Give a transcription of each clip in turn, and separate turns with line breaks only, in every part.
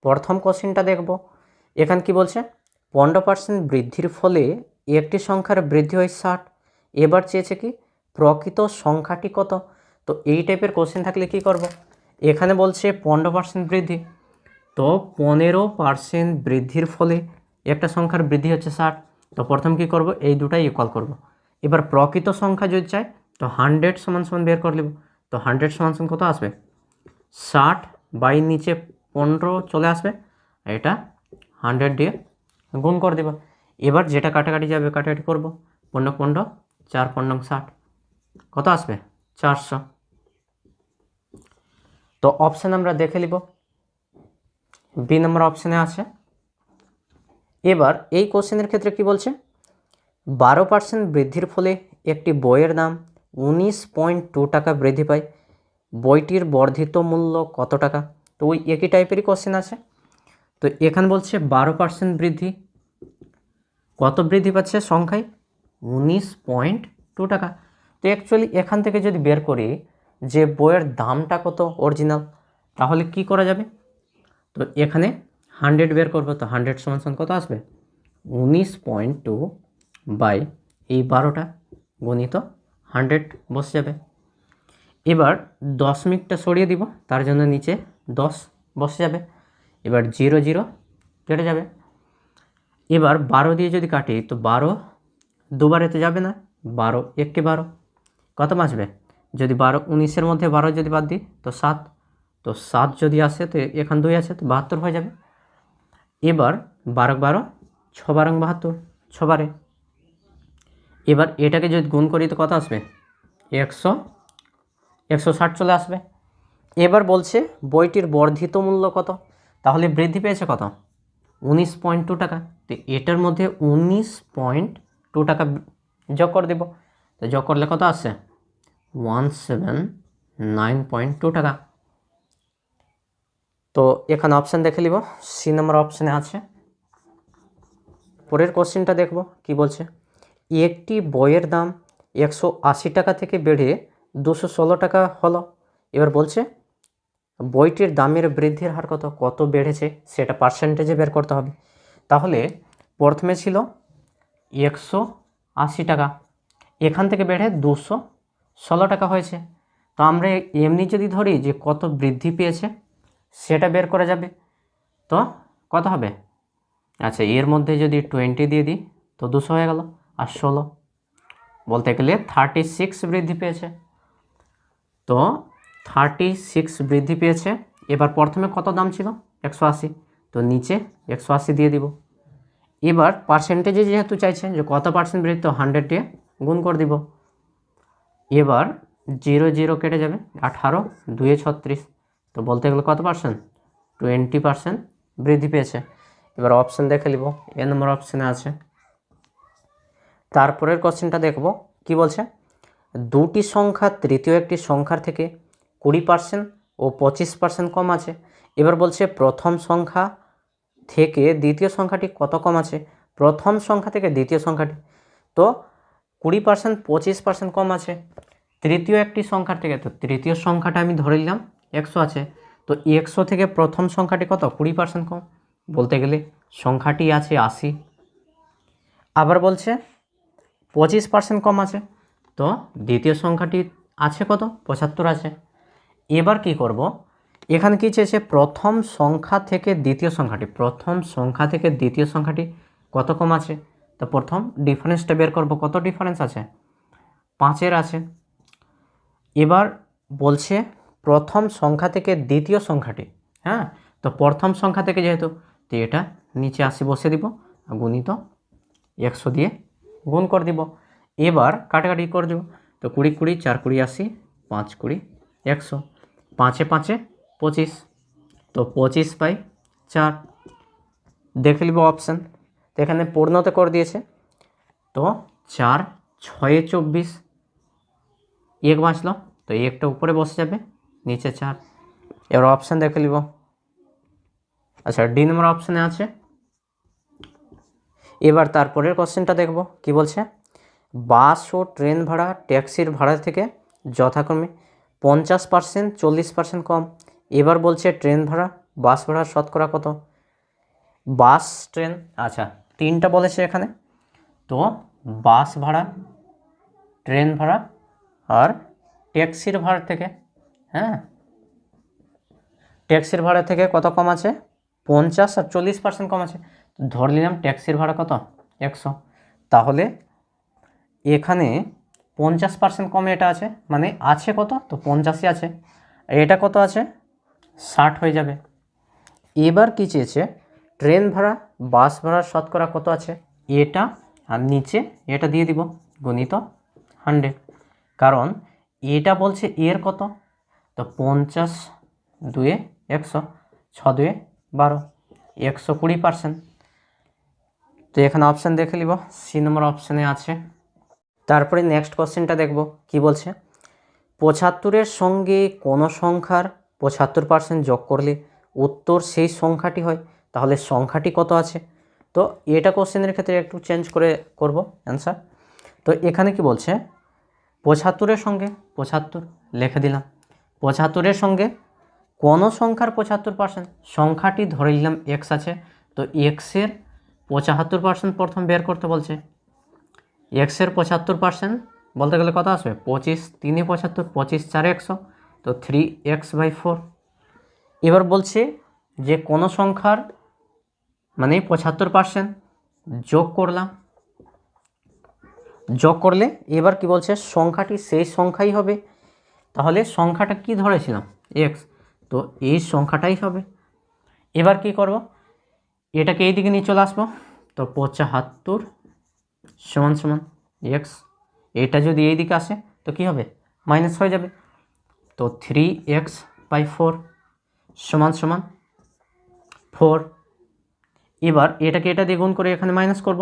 প্রথম কোশ্চেনটা দেখব। এখানে কি বলছে, 15% বৃদ্ধির ফলে একটি সংখ্যার বৃদ্ধি হয় 60। এবার চেয়েছে কি প্রকৃত সংখ্যাটি কত। তো এই টাইপের কোশ্চেন থাকলে কি করব, এখানে বলছে 15% বৃদ্ধি, তো 15% বৃদ্ধির ফলে একটা সংখ্যার বৃদ্ধি হচ্ছে 60। তো প্রথম কি করব, এই দুটাই ইকুয়াল করব। এবার প্রকৃত সংখ্যা যদি চাই তো 100 সমান সমান বের করে নেব। তো 100 সমান সমান কত আসবে, 60 বাই নিচে 15 চলে আসবে, এটা 100 দিয়ে গুণ করে দেব। এবার যেটা কাটাকাটি যাবে কাটাকাটি করব, 15 15 4 15 60, কত আসবে 400। তো অপশান আমরা দেখে নিব, বি নম্বর অপশানে আছে। এবার এই কোশ্চেনের ক্ষেত্রে কি বলছে, 12% বৃদ্ধির ফলে একটি বইয়ের দাম 19.2 টাকা বৃদ্ধি পায়, বইটির বর্ধিত মূল্য কত টাকা। তো ওই একই টাইপেরই কোশ্চেন আছে। তো এখানে বলছে 12% বৃদ্ধি, কত বৃদ্ধি পাচ্ছে সংখ্যায়, 19.2 টাকা। তো অ্যাকচুয়ালি এখান থেকে যদি বের করি যে বইয়ের দামটা কত অরিজিনাল, তাহলে কি করা যাবে, তো এখানে 100 বের করবো। তো 100 সমান সমান কত আসবে, 19.2 বাই এই 12টা গণিত 100 বসে যাবে। এবার দশমিকটা সরিয়ে দিব, তার জন্য নিচে 10 বসে যাবে। এবার 0 0 কেটে যাবে। এবার 12 দিয়ে যদি কাটি তো 12 দুবার এতে যাবে না, 12 1 12 কত আসবে, যদি 12 19-এর মধ্যে 12 যদি বাদ দিই তো 7, তো 7 যদি আসে তো এখানে 2 আছে তো 72 হয়ে যাবে। এবার 12 12 6 12 72, 6 বারে। এবার এটাকে যদি গুণ করি তো কত আসবে, 160 চলে আসবে। এবার বলছে বইটির বর্ধিত মূল্য কত, তাহলে বৃদ্ধি পেয়েছে কত, 19.2 টাকা। তো এটার মধ্যে 19.2 টাকা যোগ করে দেব। তো যোগ করলে কত আসছে, 179.2 টাকা। তো এখানে অপশান দেখে নিব, সি নম্বর অপশানে আছে। পরের কোশ্চেনটা দেখব কি বলছে, একটি বইয়ের দাম 180 টাকা থেকে বেড়ে 216 টাকা হলো। এবার বলছে বইটির দামের বৃদ্ধির হার কত, কত বেড়েছে সেটা পার্সেন্টেজে বের করতে হবে। তাহলে প্রথমে ছিল 180 টাকা, এখান থেকে বেড়ে 216 টাকা হয়েছে। তো আমরা এমনি যদি ধরি যে কত বৃদ্ধি পেয়েছে সেটা বের করা যাবে। তো কত হবে, আচ্ছা এর মধ্যে যদি 20 দিয়ে দিই তো 200 হয়ে গেল, আর 16 বলতে গেলে 36 বৃদ্ধি পেয়েছে। তো 36 বৃদ্ধি পেয়েছে। এবার প্রথমে কত দাম ছিল, 180, তো নিচে 180 দিয়ে দিব। এবার পার্সেন্টেজে যেহেতু চাইছে যে কত পার্সেন্ট বৃদ্ধি, তো 100 দিয়ে গুণ করে দিব। এবার 0 0 কেটে যাবে, 18 2 36, তো বলতে গেলে কত পার্সেন্ট, 20% বৃদ্ধি পেয়েছে। এবার অপশান দেখে নিব, এ নম্বর অপশানে আছে। তারপরের কোশ্চেনটা দেখব কি বলছে, দুটি সংখ্যা তৃতীয় একটি সংখ্যার থেকে 20% ও 25% কম আছে। এবার বলছে প্রথম সংখ্যা থেকে দ্বিতীয় সংখ্যাটি কত কম আছে, প্রথম সংখ্যা থেকে দ্বিতীয় সংখ্যাটি। তো 20% 25% কম আছে তৃতীয় একটি সংখ্যার থেকে। তো তৃতীয় সংখ্যাটা আমি ধরে নিলাম 100 আছে, তো 100 থেকে প্রথম সংখ্যাটি কত, 20% কম, বলতে গেলে সংখ্যাটি আছে 80। আবার বলছে 25% কম আছে, তো দ্বিতীয় সংখ্যাটি আছে কত, 75 আছে। এবার কি করব, এখানে কি চেয়েছে প্রথম সংখ্যা থেকে দ্বিতীয় সংখ্যাটি, প্রথম সংখ্যা থেকে দ্বিতীয় সংখ্যাটি কত কম আছে। তো প্রথম ডিফারেন্সটা বের করব, কত ডিফারেন্স আছে, 5-এর আছে। এবার বলছে প্রথম সংখ্যা থেকে দ্বিতীয় সংখ্যাটি, হ্যাঁ, তো প্রথম সংখ্যা থেকে যেহেতু, তো এটা নিচে 80 বসে দিব, গুণিত 100 দিয়ে গুণ করে দিব। এবার কাটাকাটি করে দেব, তো 20 20 4 20 80, 5 20 100, 5 5 25, তো 25/4 দেখে নিব অপশান। তো এখানে পূর্ণতে করে দিয়েছে, তো 4 6 24, 1 বাঁচলো, তো একটা উপরে বসে যাবে, নিচে 4। এবার অপশান দেখে নিব, আচ্ছা ডি নম্বর অপশানে আছে। এবার তারপরের কোশ্চেনটা দেখব কি বলছে, বাস ও ট্রেন ভাড়া ট্যাক্সির ভাড়া থেকে যথাক্রমে 50% 40% কম। এবার বলছে ট্রেন ভাড়া বাস ভাড়ার শতকরা কত? বাস ট্রেন, আচ্ছা 3টা বলেছে এখানে, তো বাস ভাড়া, ট্রেন ভাড়া আর ট্যাক্সির ভাড়া থেকে, হ্যাঁ ট্যাক্সির ভাড়া থেকে কত কম আছে? 50 আর 40% কম আছে। ধরে নিলাম ট্যাক্সির ভাড়া কত? 100। তাহলে এখানে 50% কমে এটা আছে, মানে আছে কত? তো 50ই আছে। এটা কত আছে? 60 হয়ে যাবে। এবার কি চেয়েছে? ট্রেন ভাড়া, বাস ভাড়ার শতকরা কত আছে? এটা আর নিচে এটা দিয়ে দিব গুণিত 100, কারণ এটা বলছে এর কত? তো 50 2 100, 6 2 12, 120%। তো এখানে অপশান দেখে নিব, সি নম্বর অপশানে আছে। তারপরে নেক্সট কোশ্চেনটা দেখব কি বলছে। 75-এর সঙ্গে কোনো সংখ্যার 75% যোগ করলে উত্তর সেই সংখ্যাটি হয়, তাহলে সংখ্যাটি কত আছে? তো এটা কোশ্চেনের ক্ষেত্রে একটু চেঞ্জ করে করব অ্যান্সার। তো এখানে কি বলছে? 75-এর সঙ্গে 75 লিখে দিলাম, 75-এর সঙ্গে কোনো সংখ্যার 75%, সংখ্যাটি ধরে নিলাম এক্স আছে, তো এক্সের 75% প্রথম বের করতে বলছে। এক্সের 75% বলতে গেলে কত আসবে? 25 3 75, 25 4 100, তো 3x/4। এবার বলছে যে কোনো সংখ্যার মানে 75% যোগ করলাম, যোগ করলে এবার কি বলছে? সংখ্যাটি সেই সংখ্যাই হবে। তাহলে সংখ্যাটা কি ধরেছিলাম? এক্স, তো এই সংখ্যাটাই হবে। এবার কি করব? এটাকে এই দিকে নিয়ে চলে আসবো, তো 75 সমান সমান এক্স, এটা যদি এই দিকে আসে তো কি হবে? মাইনাস হয়ে যাবে। তো 3x/4 সমান সমান 4। এবার এটাকে এটা দিয়ে গুণ করে এখানে মাইনাস করব,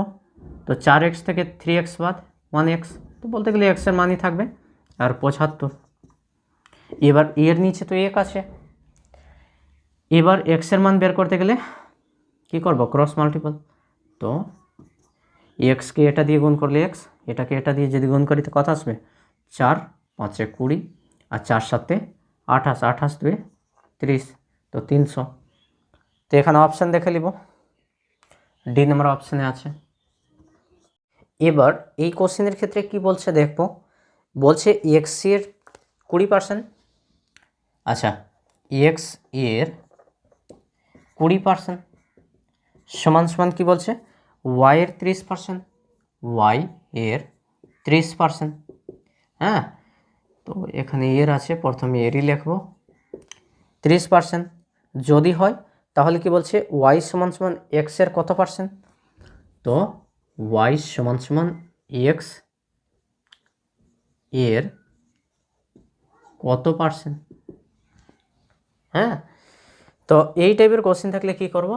তো 4x থেকে 3x বাদ 1x, তো বলতে গেলে এক্সের মানই থাকবে আর 75। এবার এর নিচে তো এক আছে, এবার এক্সের মান বের করতে গেলে কি করব? Cross multiple. তো এক্সকে এটা দিয়ে গুণ করলে এক্স, এটাকে এটা দিয়ে যদি গুণ করি তো কত আসবে? 4 5 20 আর 4 7 28, 28 2 30, তো 300। তো এখানে অপশান দেখে নিব, ডি নম্বর অপশানে আছে। এবার এই কোশ্চেনের ক্ষেত্রে কি বলছে দেখব, বলছে এক্স এর 20%, আচ্ছা এক্স এর 20% সমান সমান কি বলছে? ওয়াই এর 30%, ওয়াই এর 30%, হ্যাঁ তো এখানে এর আছে, প্রথমে এরই লিখব 30%। যদি হয় তাহলে কি বলছে? ওয়াই সমান সমান এক্স এর কত পার্সেন্ট? তো ওয়াই সমান সমান এক্স এর কত পার্সেন্ট? হ্যাঁ তো এই টাইপের কোশ্চেন থাকলে কি করব?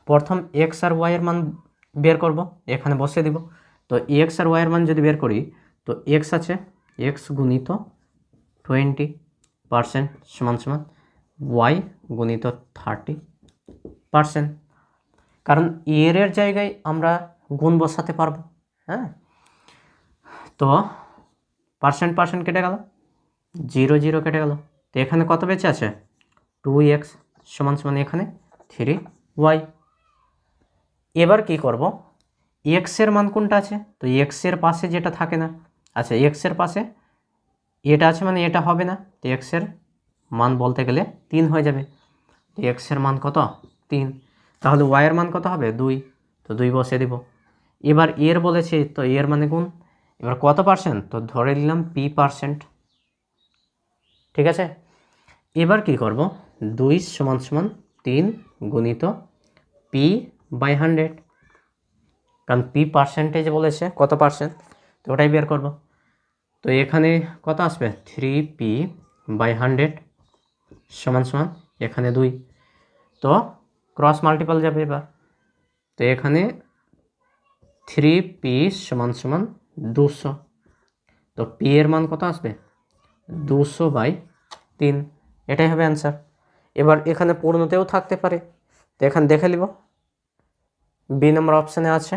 প্রথম এক্স আর ওয়াই এর মান বের করব, এখানে বসিয়ে দিব। তো এক্স আর ওয়াই এর মান যদি বের করি, তো এক্স আছে এক্স গুণিত 20% সমান সমান ওয়াই গুণিত 30%, কারণ এর জায়গায় আমরা গুণ বসাতে পারবো। হ্যাঁ তো পার্সেন্ট কেটে গেল, 0 0 কেটে গেল, তো এখানে কত বেঁচে আছে? 2x সমান সমান এখানে 3y। এবার কি করব? এক্স এর মান কোনটা আছে? তো এক্স এর পাশে যেটা থাকে না, আচ্ছা এক্স এর পাশে এটা আছে মানে এটা হবে না, তো এক্স এর মান বলতে গেলে 3 হয়ে যাবে। তো এক্স এর মান কত? 3। তাহলে ওয়াই এর মান কত হবে? 2, তো 2 বসিয়ে দিব। এবার এর বলেছে, তো এর মানে গুণ। এবার কত পার্সেন্ট? তো ধরে নিলাম p%, ঠিক আছে। এবার কি করব? 2 সমান সমান 3 গুণিত p/100, কারণ p পার্সেন্টেজ বলেছে কত পার্সেন্ট, তো ওটাই বের করব। তো এখানে কত আসবে? 3p/100 সমান সমান এখানে 2, তো ক্রস মাল্টিপল যাবে এবার। তো এখানে 3p সমান সমান 200, তো p এর মান কত আসবে? 200/3, এটাই হবে অ্যান্সার। এবার এখানে পূর্ণতেও থাকতে পারে, তো এখানে দেখে নিব, বি নম্বর অপশানে আছে।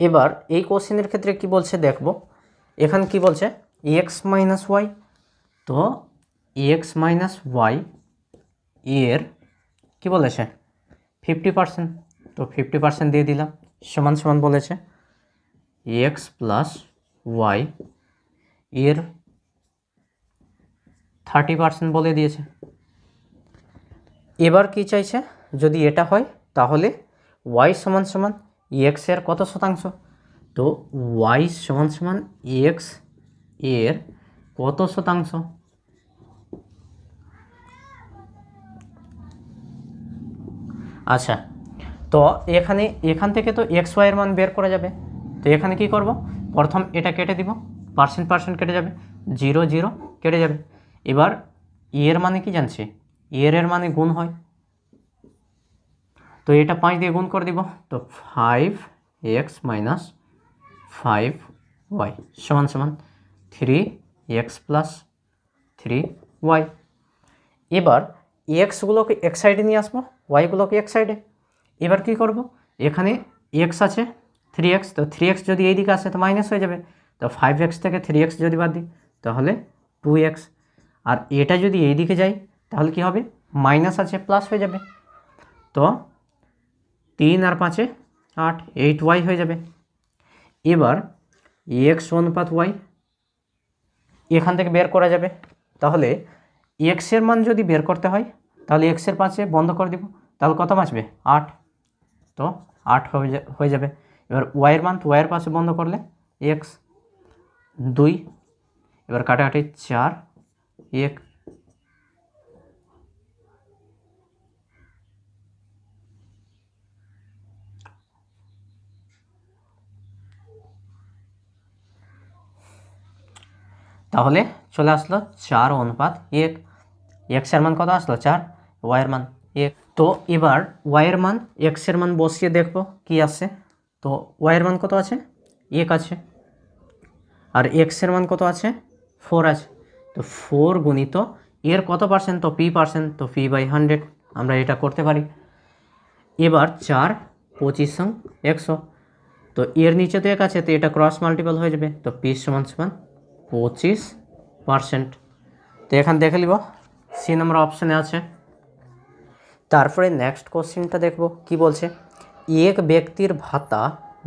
এবার এই কোশ্চেনের ক্ষেত্রে কি বলছে দেখব, এখানে কি বলছে? এক্স মাইনাস ওয়াই, তো এক্স মাইনাস ওয়াই এর কী বলেছে 50%, তো 50% দিয়ে দিলাম, সমান সমান বলেছে এক্স প্লাস ওয়াই এর 30% বলে দিয়েছে। এবার কি চাইছে, যদি এটা হয় তাহলে ওয়াই সমান সমান এক্স এর কত শতাংশ, তো ওয়াই সমান সমান এক্স এর কত শতাংশ, আচ্ছা তো এখান থেকে তো এক্স ওয়াইয়ের মান বের করা যাবে, তো এখানে কি করব, প্রথম এটা কেটে দিব, পার্সেন্ট কেটে যাবে, 0 0 কেটে যাবে। এবার এর মানে কি জানছি, এর মানে গুণ হয়, তো এটা 5 দিয়ে গুণ করে দিব, তো 5x মাইনাস 5y সমান সমান 3x প্লাস 3y। এবার এক্সগুলোকে এক সাইডে নিয়ে আসবো, ওয়াইগুলোকে এক সাইডে। এবার কি করব, এখানে এক্স আছে 3x, তো 3x যদি এই দিকে আসে তো মাইনাস হয়ে যাবে, তো 5x থেকে 3x যদি বাদ দিই তাহলে 2x, আর এটা যদি এই দিকে যায় তাহলে কি হবে, মাইনাস আছে প্লাস হয়ে যাবে, তো 3 আর 5 8 8y হয়ে যাবে। এবার এক্স অনুপাত ওয়াই এখান থেকে বের করা যাবে, তাহলে এক্সের মান যদি বের করতে হয় তাহলে এক্সের পাশে বন্ধ করে দিব, তাহলে কত বাঁচবে 8, তো 8 হয়ে যাবে। এবার ওয়াইয়ের মান, তো ওয়াইয়ের পাশে বন্ধ করলে এক্স 2, এবার কাটাকাটি 4 1, তাহলে চলে আসলো 4 অনুপাত 1, এক্সের মান কত আসলো 4, ওয়াইয়ের মান 1। তো এবার ওয়াইয়ের মান এক্সের মান বসিয়ে দেখবো কি আসে, তো ওয়াইয়ের মান কত আছে 1 আছে, আর এক্সের মান কত আছে 4 আছে, তো 4 গুণিত এর কত পার্সেন্ট, তো p%, তো p/100 আমরা এটা করতে পারি। এবার 4 25 সং 100, তো এর নিচে তো 1 আছে, তো এটা ক্রস মাল্টিপল হয়ে যাবে, তো p সমান সমান 25%। তো এখানে দেখে নিব সি নম্বর অপশানে আছে। তারপরে নেক্সট কোশ্চেনটা দেখব কি বলছে, এক ব্যক্তির ভাতা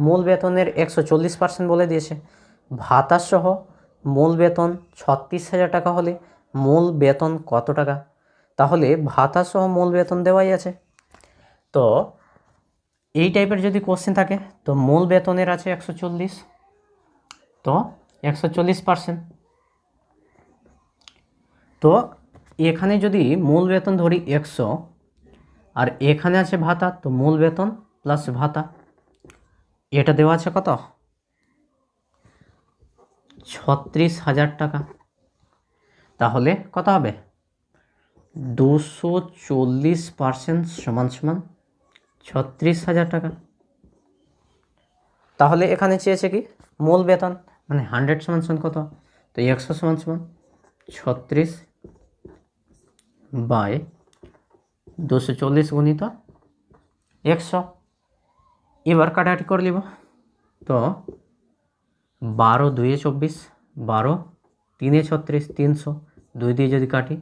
মূল বেতনের 140% বলে দিয়েছে, ভাতা সহ মূল বেতন 36,000 টাকা হলে মূল বেতন কত টাকা, তাহলে ভাতা সহ মূল বেতন দেওয়াই আছে, তো এই টাইপের যদি কোশ্চেন থাকে তো মূল বেতনের আছে 140, তো 140%, তো এখানে যদি মূল বেতন ধরি 100 আর এখানে আছে ভাতা, তো মূল বেতন প্লাস ভাতা এটা দেওয়া আছে কত 36,000 টাকা, তাহলে কত হবে 240% সমান সমান 36,000 টাকা। তাহলে এখানে চেয়েছে কি মূল বেতন মানে 100 সমান সমান কত, তো 100 সমান সমান 36 বাই 240 গুণিত 100। এবার কাটাকাটি করে নিব, তো 12 2 24, 12 3 36, 300, 2 দিয়ে যদি কাটি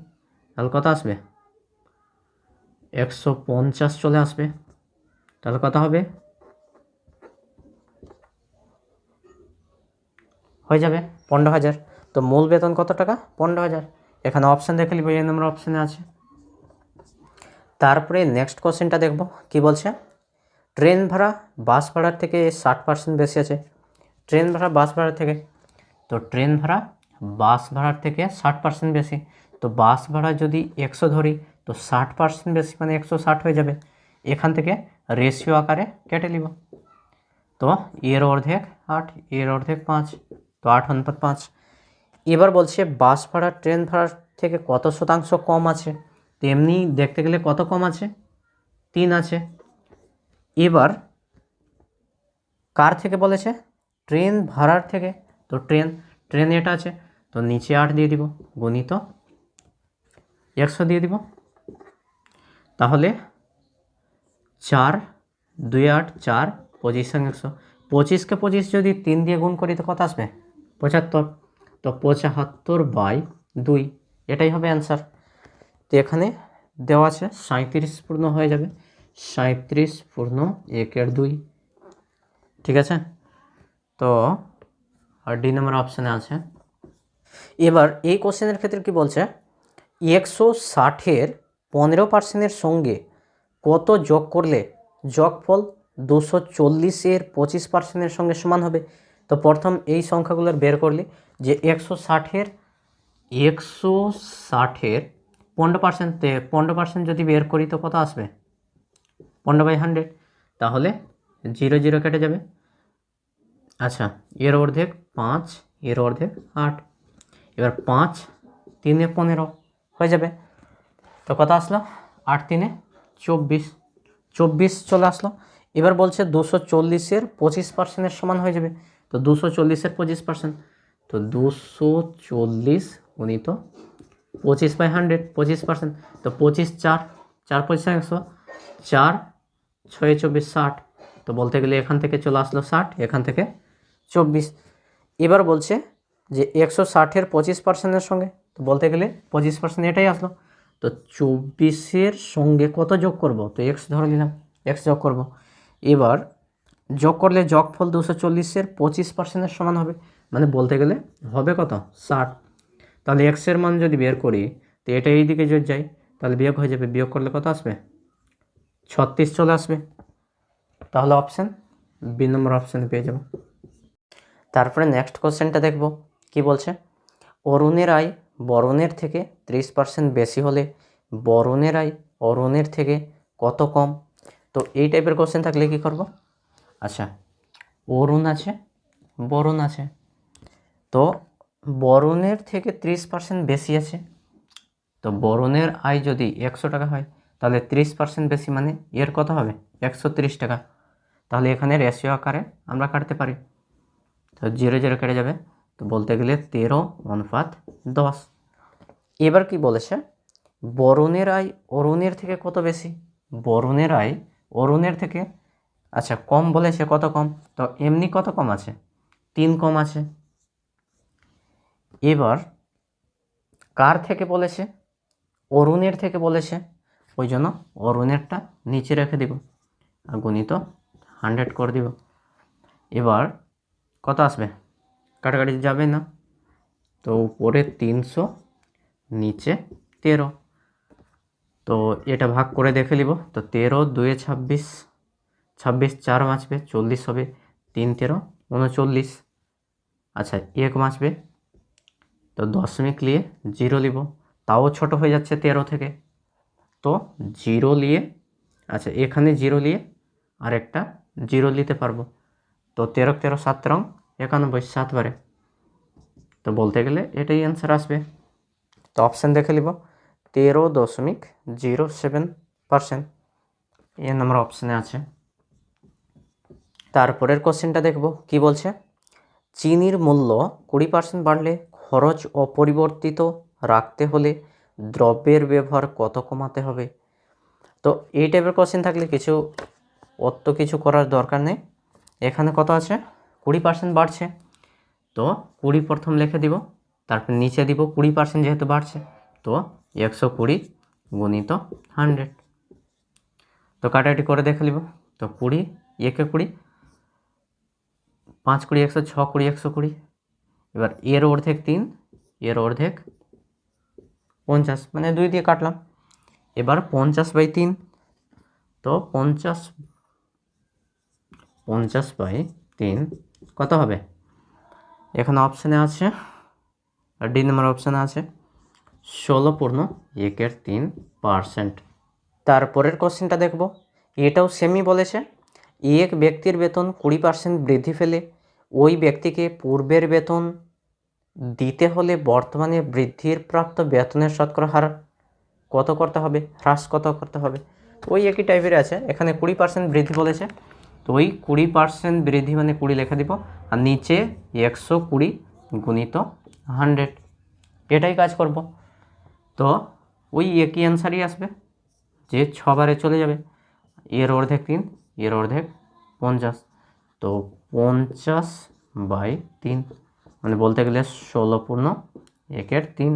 তাহলে কত আসবে 150 চলে আসবে, তাহলে কত হবে হয়ে যাবে 15,000। তো মূল বেতন কত টাকা 15,000, এখানে অপশান দেখে নিব, এই নম্বর অপশানে আছে। তারপরে নেক্সট কোশ্চেনটা দেখব কি বলছে, ট্রেন ভাড়া বাস ভাড়ার থেকে 60% বেশি আছে, ট্রেন ভাড়া বাস ভাড়ার থেকে, তো ট্রেন ভাড়া বাস ভাড়ার থেকে 60% বেশি, তো বাস ভাড়া যদি 100 ধরি তো 60% বেশি মানে 160 হয়ে যাবে, এখান থেকে রেশিও আকারে কেটে নিব, তো এর অর্ধেক 8 এর অর্ধেক 5, তো 8 অনুপাত 5। এবার বলছে বাস ভাড়া ট্রেন ভাড়ার থেকে কত শতাংশ কম আছে, তো এমনি দেখতে গেলে কত কম আছে 3 আছে। এবার কার থেকে বলেছে ট্রেন ভাড়ার থেকে, তো ট্রেন এটা আছে, তো নিচে 8 দিয়ে দিব গুণিত 100 দিয়ে দিব, তাহলে 4 2 8 4 25 সঙ্গে 100, 25কে 25 যদি 3 দিয়ে গুণ করি তো কত আসবে 75, তো 75/2 এটাই হবে অ্যান্সার। তো এখানে দেওয়া আছে 37 পূর্ণ হয়ে যাবে, 37 পূর্ণ 1/2। ঠিক আছে, তো আর ডি নম্বর অপশানে আছে। এবার এই কোশ্চেনের ক্ষেত্রে কি বলছে, 160-এর 15%-এর সঙ্গে কত যোগ করলে যোগফল 240-এর 25%-এর সঙ্গে সমান হবে। তো প্রথম এই সংখ্যাগুলোর বের করলে যে 160-এর 15%, 15% যদি বের করি তো কত আসবে, 15/100, তাহলে 0 0 কেটে যাবে। আচ্ছা, এর অর্ধেক 5, এর অর্ধেক 8, এবার 5 3 15 হয়ে যাবে। তো কত আসলো, 8 3 24, 24 চলে আসলো। এবার বলছে 240-এর 25%-এর সমান হয়ে যাবে। তো 240-এর 25%, তো 240 গুণিত 25/100, 25%, তো 25 4 4 25 100, 4 6 24 60। তো বলতে গেলে এখান থেকে চলে আসলো 60, এখান থেকে 24। এবার বলছে যে 160-এর 25%-এর সঙ্গে, তো বলতে গেলে 25% এটাই আসলো। তো 24-এর সঙ্গে কত যোগ করব, তো এক্স ধরে নিলাম, এক্স যোগ করব। এবার যোগ করলে যোগফল 240-এর 25%-এর সমান হবে, মানে বলতে গেলে হবে কত, 60। তাহলে এক্সের মান যদি বের করি, তো এটা এই দিকে যদি যাই তাহলে বিয়োগ হয়ে যাবে, বিয়োগ করলে কত আসবে, 36 চলে আসবে। তাহলে অপশান বি নম্বর অপশানে পেয়ে যাব। তারপরে নেক্সট কোশ্চেনটা দেখব কি বলছে, অরুণের আয় বরণের থেকে 30% বেশি হলে বরণের আয় অরুণের থেকে কত কম। তো এই টাইপের কোশ্চেন থাকলে কি করব, আচ্ছা অরুণ আছে বরণ আছে, তো বরণের থেকে 30% বেশি আছে। তো বরণের আয় যদি 100 টাকা হয় তাহলে 30% বেশি মানে এর কত হবে, 130 টাকা। তাহলে এখানে রেশিও আকারে আমরা কাটতে পারি, তো 0 0 কেটে যাবে। তো বলতে গেলে 13:10। এবার কি বলেছে, বরণের আয় অরুণের থেকে কত বেশি, বরণের আয় অরুণের থেকে আচ্ছা কম বলেছে, কত কম, তো এমনি কত কম আছে, 3 কম আছে। এবার কার থেকে বলেছে, অরুণের থেকে বলেছে, ওই জন্য অরুণেরটা নিচে রেখে দিব আর গুণিত 100 করে দিব। এবার কত আসবে, কাটাকাটি যাবে না, তো উপরে 300 নিচে 13, তো এটা ভাগ করে দেখে নিব। তো 13 2 26, 26 4 বাঁচবে, 40 হবে, 3 13 39। আচ্ছা 1 বাঁচবে, তো দশমিক নিয়ে 0 নিব, তাও ছোট হয়ে যাচ্ছে 13 থেকে, তো 0 নিয়ে আচ্ছা এখানে 0 নিয়ে আর একটা 0 নিতে পারবো। তো 13 13 7 রং 91, 7 বারে, তো বলতে গেলে এটাই অ্যান্সার আসবে। তো অপশান দেখে নিব 13.07%, এ নম্বর অপশানে আছে। তারপরের কোশ্চেনটা দেখব কি বলছে, চিনির মূল্য 20% বাড়লে খরচ অপরিবর্তিত রাখতে হলে দ্রব্যের ব্যবহার কত কমাতে হবে। তো এই টাইপের কোশ্চেন থাকলে অত কিছু করার দরকার নেই। এখানে কত আছে, 20% বাড়ছে, তো 20 প্রথম লিখে দিব, তারপর নিচে দিব 20% যেহেতু বাড়ছে, তো 120 গুণিত 100। তো কাটাকাটি করে দেখে নিব, তো 20 1 20, 5 20 100, 6 20 120। এবার এর অর্ধেক 3, এর অর্ধেক 50, মানে 2 দিয়ে কাটলাম। এবার 50/3, তো 50/3 কত হবে, এখানে অপশানে আছে আর ডি নম্বর অপশানে আছে 16.13%। তারপরের কোশ্চেনটা দেখব, এটাও সেমই বলেছে, এক ব্যক্তির বেতন 20% বৃদ্ধি পেলে ওই ব্যক্তিকে পূর্বের বেতন দিতে হলে বর্তমানে বৃদ্ধির প্রাপ্ত বেতনের শতকরা হার কত করতে হবে, হ্রাস কত করতে হবে। ওই একই টাইপের আছে, এখানে 20% বৃদ্ধি বলেছে, তো ওই 20% বৃদ্ধি মানে 20 লেখা দিব, আর নিচে 120 গুণিত 100, এটাই কাজ করব। তো ওই একই অ্যান্সারই আসবে, যে 6 বারে চলে যাবে, এর অর্ধেক 3, এর অর্ধেক 50, তো 50/3 মানে বলতে গেলে 16.13।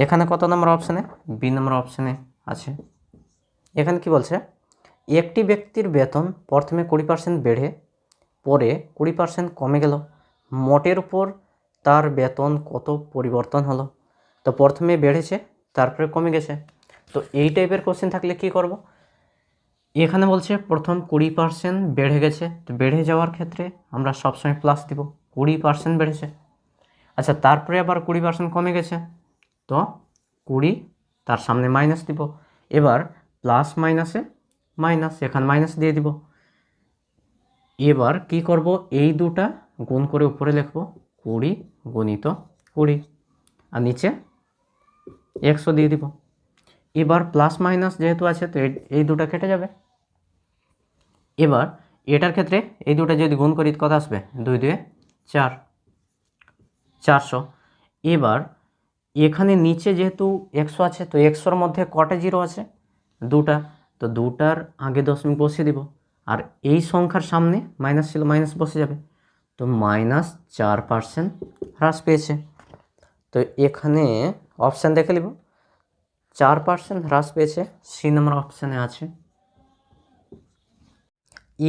এখানে কত নম্বর অপশানে? বি নম্বর অপশানে আছে। এখানে কি বলছে, একটি ব্যক্তির বেতন প্রথমে 20% বেড়ে পরে 20% কমে গেল, মোটের উপর তার বেতন কত পরিবর্তন হলো? তো প্রথমে বেড়েছে, তারপরে কমে গেছে। তো এই টাইপের কোশ্চেন থাকলে কি করব, এখানে বলছে প্রথম 20% বেড়ে গেছে, তো বেড়ে যাওয়ার ক্ষেত্রে আমরা সবসময় প্লাস দিব, 20% বেড়েছে। আচ্ছা, তারপরে আবার 20% কমে গেছে, তো 20 তার সামনে মাইনাস দিব। এবার প্লাস মাইনাসে মাইনাস, এখানে মাইনাস দিয়ে দিব। এবার কি করব, এই দুটা গুণ করে উপরে লিখব 20 গুণিত 20, আর নিচে 100 দিয়ে দিব। এবার প্লাস মাইনাস যেহেতু আছে, তো এই দুটা কেটে যাবে। এবার এটার ক্ষেত্রে এই দুটা যদি গুণ করি কত আসবে, 2 2 4, 400। এবার এখানে নিচে যেহেতু 100 আছে, তো 100-র মধ্যে কটা জিরো আছে, দুটা, তো দুটার আগে দশমিক বসিয়ে দিব। আর এই সংখ্যার সামনে মাইনাস ছিল, মাইনাস বসে যাবে, তো -4% হ্রাস পেয়েছে। তো এখানে অপশান দেখে নিব, 4% হ্রাস পেয়েছে, সি নম্বর অপশানে আছে।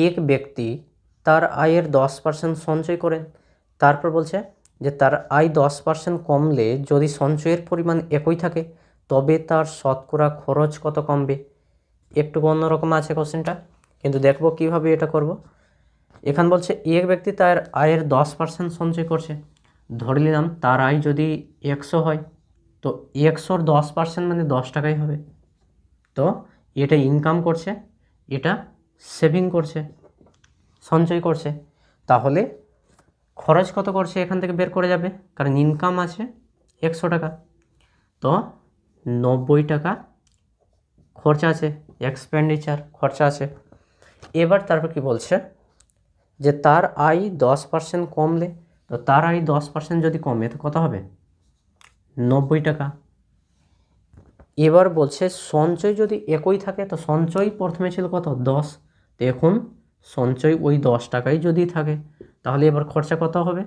এক ব্যক্তি তার আয়ের 10% সঞ্চয় করেন, তারপর বলছে যে তার আয় 10% কমলে যদি সঞ্চয়ের পরিমাণ একই থাকে তবে তার শতকরা খরচ কত কমবে। একটু অন্যরকম আছে কোশ্চেনটা, কিন্তু দেখবো কিভাবে এটা করব। এখানে বলছে এক ব্যক্তি তার আয়ের 10% সঞ্চয় করছে, ধরে নিলাম তার আয় যদি 100 হয়, তো 100-র 10% মানে 10 টাকাই হবে। তো এটা ইনকাম করছে, এটা সেভিং করছে, সঞ্চয় করছে, তাহলে খরচ কত করছে এখান থেকে বের করে যাবে, কারণ ইনকাম আছে 100 টাকা, তো 90 টাকা খরচা আছে, এক্সপেন্ডিচার খরচা আছে। এবার তারপর কি বলছে যে তার আয় 10% কমলে, তো তার আয় 10% যদি কমে তো কত হবে, 90 টাকা। এবার বলছে সঞ্চয় যদি একই থাকে, তো সঞ্চয় প্রথমে ছিল কত, 10, তো এখন সঞ্চয় ওই 10 টাকাই যদি থাকে, তাহলে এবার খরচা কত হবে,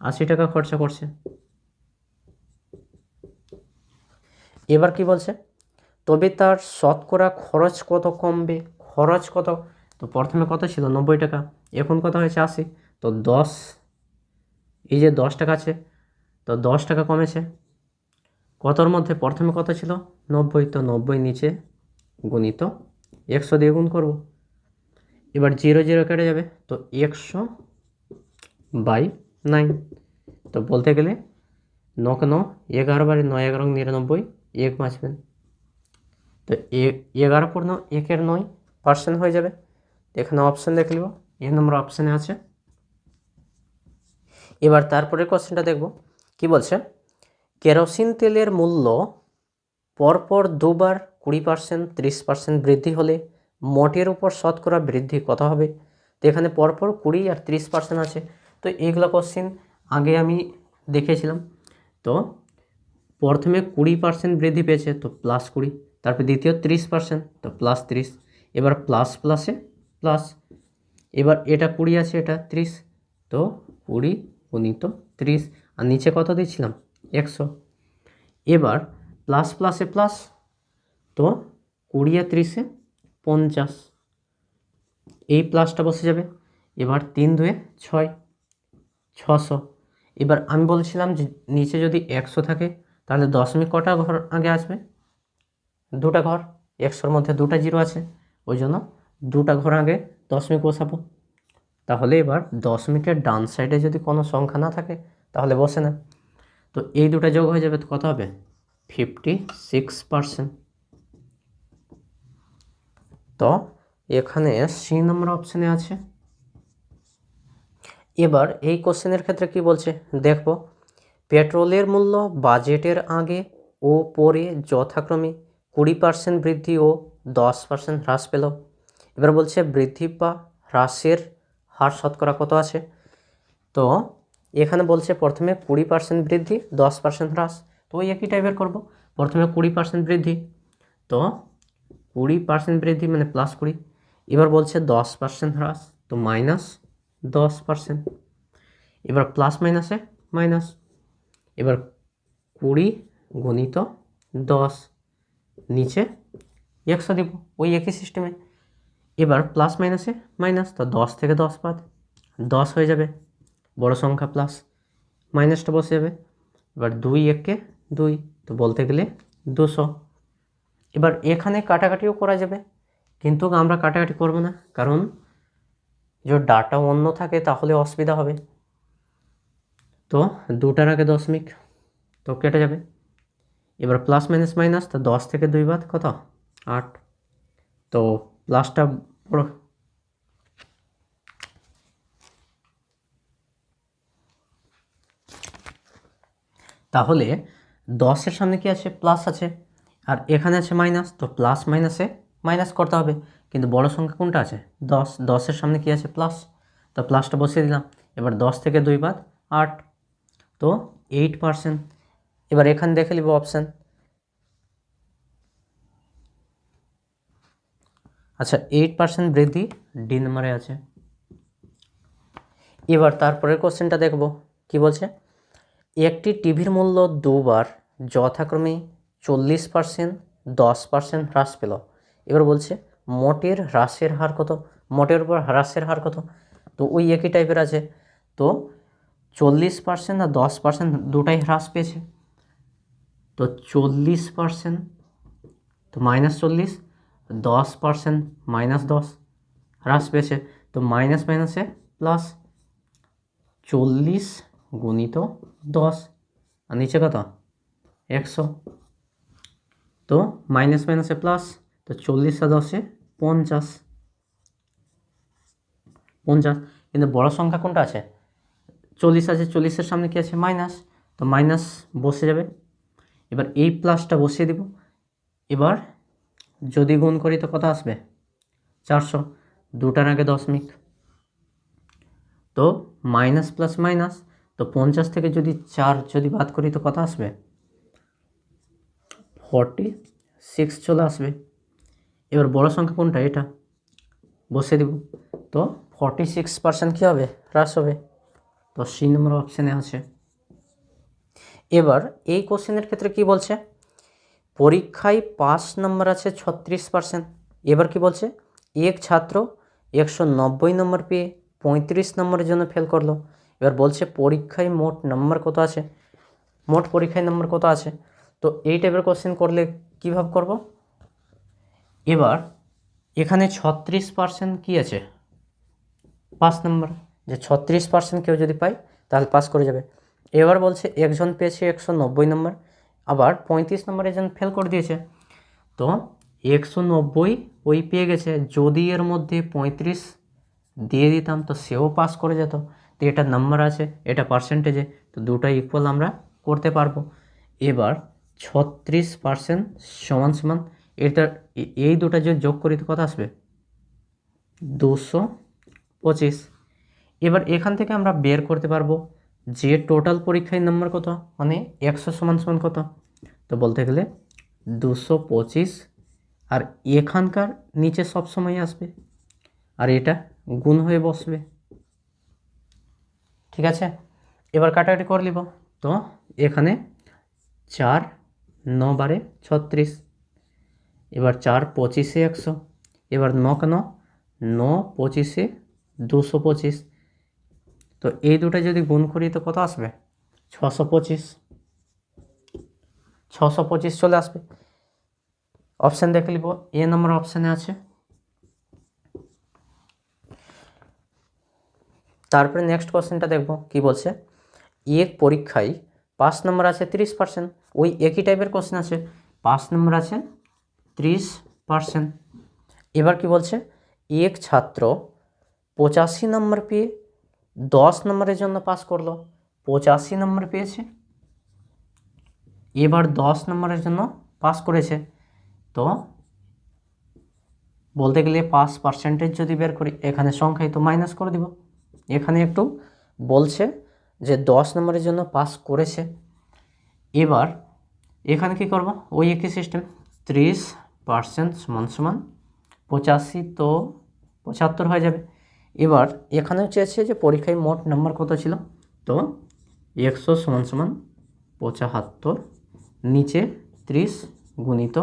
80 টাকা খরচা করছে। এবার কি বলছে, তবে তার শতকরা খরচ কত কমবে, খরচ কত, তো প্রথমে কত ছিল 90 টাকা, এখন কত হয়েছে 80, তো 10, এই যে 10 টাকা আছে, তো 10 টাকা কমেছে, কতর মধ্যে, প্রথমে কত ছিল 90, তো 90 নিচে গুণিত 100 দিয়ে গুণ করব। এবার 0 0 কেটে যাবে, তো 100/9, তো বলতে গেলে 9 কে 9, 11 বারে 9 11 99, 1 বাঁচবেন, তো 11 পূর্ণ 1-এর 9% হয়ে যাবে। এখানে অপশান দেখে নিব, এ নম্বর অপশানে আছে। এবার তারপরে কোশ্চেনটা দেখব কি বলছে, কেরোসিন তেলের মূল্য পরপর দুবার 20%, 30% বৃদ্ধি হলে মোটের উপর শতকরা বৃদ্ধি কত হবে। তো এখানে পরপর 20 আর 30% আছে, তো এগুলো কোশ্চেন আগে আমি দেখেছিলাম। তো প্রথমে 20% বৃদ্ধি পেয়েছে, তো +20, তারপর দ্বিতীয় 30%, তো +30, এবার প্লাস প্লাসে প্লাস, এবার এটা 20 আছে, এটা 30, তো 20 গুণিত 30, আর নিচে কত দিয়েছিলাম 100, এবার প্লাস প্লাসে প্লাস, তো 20 আর 30-এ 50, এই প্লাসটা বসে যাবে। এবার 3 2 6, 600। এবার আমি বলছিলাম যে নিচে যদি 100 থাকে তাহলে দশমিক কটা ঘর আগে আসবে, দুটা ঘর, 100-র মধ্যে দুটা জিরো আছে, ওই জন্য দুটা ঘর আগে দশমিক বসাবো। তাহলে এবার দশমিকের ডান সাইডে যদি কোনো সংখ্যা না থাকে তাহলে বসে না, তো এই দুটা যোগ হয়ে যাবে, তো কত হবে 56%। তো এখানে সি নম্বর অপশানে আছে। এবার এই কোশ্চেনের ক্ষেত্রে কি বলছে দেখব, পেট্রোলের মূল্য বাজেটের আগে ও পরে যথাক্রমে 20% বৃদ্ধি ও 10% হ্রাস পেল। এবার বলছে বৃদ্ধি বা হ্রাসের হার শতকরা কত আছে। তো এখানে বলছে প্রথমে 20% বৃদ্ধি, 10% হ্রাস, তো ওই একই টাইপের করব। প্রথমে 20% বৃদ্ধি, তো 20% বৃদ্ধি মানে +20, এবার বলছে 10% হ্রাস, তো -10%, এবার প্লাস মাইনাসে মাইনাস, এবার 20 গুণিত 10, নিচে 100 দিব ওই একই সিস্টেমে। এবার প্লাস মাইনাসে মাইনাস, তো 10 থেকে 10 বাদ 10 হয়ে যাবে, বড় সংখ্যা প্লাস, মাইনাসটা বসে যাবে। এবার 2 1 2, তো বলতে গেলে 200। এবার এখানে কাটাকাটিও করা যাবে, কিন্তু আমরা কাটাকাটি করব না, কারণ যদি ডাটা অন্য থাকে তাহলে অসুবিধা হবে। তো 2টার আগে দশমিক, তো কেটে যাবে। এবার প্লাস মাইনাস মাইনাস, তো 10 থেকে 2 বাদ কত 8, তো প্লাসটা বড়, তাহলে 10-এর সামনে কি আছে প্লাস আছে, আর এখানে আছে মাইনাস, তো প্লাস মাইনাসে মাইনাস করতে হবে, কিন্তু বড় সংখ্যা কোনটা আছে 10, 10-এর সামনে কি আছে প্লাস, তো প্লাসটা বসিয়ে দিলাম। এবার 10 থেকে 2 বাদ 8, তো 8%। এবার এখানে দেখে নিব অপশান, আচ্ছা 8% বৃদ্ধি ডি নম্বরে আছে। এবার তারপরের কোশ্চেনটা দেখব কি বলছে, একটি টিভির মূল্য দুবার যথাক্রমে 40%, 10% হ্রাস পেল। এবার বলছে মোটের হ্রাসের হার কত, মোটের উপর হ্রাসের হার কত, তো ওই একই টাইপের আছে, তো 40% আর 10% দুটাই হ্রাস পেয়েছে, তো 40%, তো -40, 10% -10 হ্রাস পেয়েছে, তো মাইনাস মাইনাসে প্লাস, 40 গুণিত 10, আর নিচে কত 100, তো মাইনাস মাইনাসে প্লাস, তো 40 আর 10-এ 50, কিন্তু বড় সংখ্যা কোনটা আছে 40 আছে, 40-এর সামনে কি আছে মাইনাস, তো মাইনাস বসে যাবে। এবার এই প্লাসটা বসিয়ে দিব, এবার যদি গুণ করি তো কত আসবে 400, 2টার আগে দশমিক, তো মাইনাস প্লাস মাইনাস, তো 50 থেকে যদি 4 যদি বাদ করি তো কত আসবে 46 চলে আসবে। এবার বড় সংখ্যা কোনটা এটা বসিয়ে দিব, তো 46% কী হবে হ্রাস হবে, তো সি নম্বর অপশানে আছে। এবার এই কোশ্চেনের ক্ষেত্রে কি বলছে, পরীক্ষায় পাস নম্বর আছে 36%। এবার কি বলছে এক ছাত্র 190 নম্বর পেয়ে 35 নম্বরের জন্য ফেল করলো। এবার বলছে পরীক্ষায় মোট নম্বর কত আছে, মোট পরীক্ষায় নম্বর কত আছে, তো এই টাইপের কোশ্চেন করলে কীভাবে করব, এবার এখানে 36% কি আছে পাস নম্বর, যে 36% কেউ যদি পায় তাহলে পাস করে যাবে। এবার বলছে একজন পেয়েছে 190 নম্বর, আবার 35 নম্বরে একজন ফেল করে দিয়েছে, তো 190 ওই পেয়ে গেছে, যদি এর মধ্যে 35 দিয়ে দিতাম তো সেও পাস করে যেত, তো এটা নাম্বার আছে এটা পার্সেন্টেজে, তো দুটাই ইকুয়াল আমরা করতে পারবো। এবার 36% সমান সমান এটা, এই দুটা যদি যোগ করি তো কত আসবে 225। এবার এখান থেকে আমরা বের করতে পারবো যে টোটাল পরীক্ষায় নাম্বার কত, মানে 100 সমান সমান কত, তো বলতে গেলে 225, আর এখানকার নিচে সব সময় আসবে, আর এটা গুণ হয়ে বসবে, ঠিক আছে। এবার কাটাকাটি করে নিব, তো এখানে 4 9 বারে 36, এবার 4 25-এ 100, এবার 9 কেন 9 25-এ 225, তো এই দুটো যদি গুণ করি তো কত আসবে 625 চলে আসবে। অপশান দেখে নিব, এ নম্বর অপশানে আছে। তারপরে নেক্সট কোশ্চেনটা দেখব কি বলছে, এক পরীক্ষায় পাস নম্বর আছে 30%, ওই একই টাইপের কোশ্চেন আছে, পাস নম্বর আছে 30%। এবার কি বলছে এক ছাত্র 85 নম্বর পেয়ে 10 নম্বরের জন্য পাস করলো, 85 নম্বর পেয়েছে, এবার 10 নম্বরের জন্য পাস করেছে, তো বলতে গেলে পাস পার্সেন্টেজ যদি বের করি এখানে সংখ্যায় তো মাইনাস করে দিব, এখানে একটু বলছে যে 10 নম্বরের জন্য পাস করেছে। এবার এখানে কি করব ওই একই সিস্টেম, 30% সমান সমান 85, তো 75 হয়ে যাবে। এবার এখানেও চেয়েছে যে পরীক্ষায় মোট নাম্বার কত ছিল, তো 100 সমান সমান 75 নিচে 30 গুণিত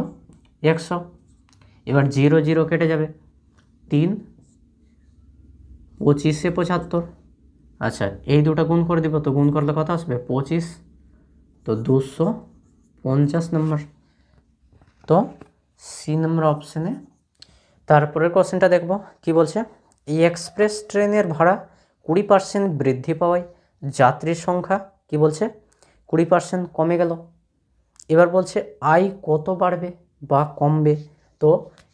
100। এবার 0 0 কেটে যাবে, 3 25 75। আচ্ছা, এই দুটো গুণ করে দিব, তো গুণ করলে কত আসবে? 25, তো 250 নম্বর। তো সি নম্বর অপশানে। তারপরের কোশ্চেনটা দেখব কি বলছে। এই এক্সপ্রেস ট্রেনের ভাড়া 20% বৃদ্ধি পাওয়ায় যাত্রীর সংখ্যা কি বলছে 20% কমে গেল। এবার বলছে আয় কত বাড়বে বা কমবে। তো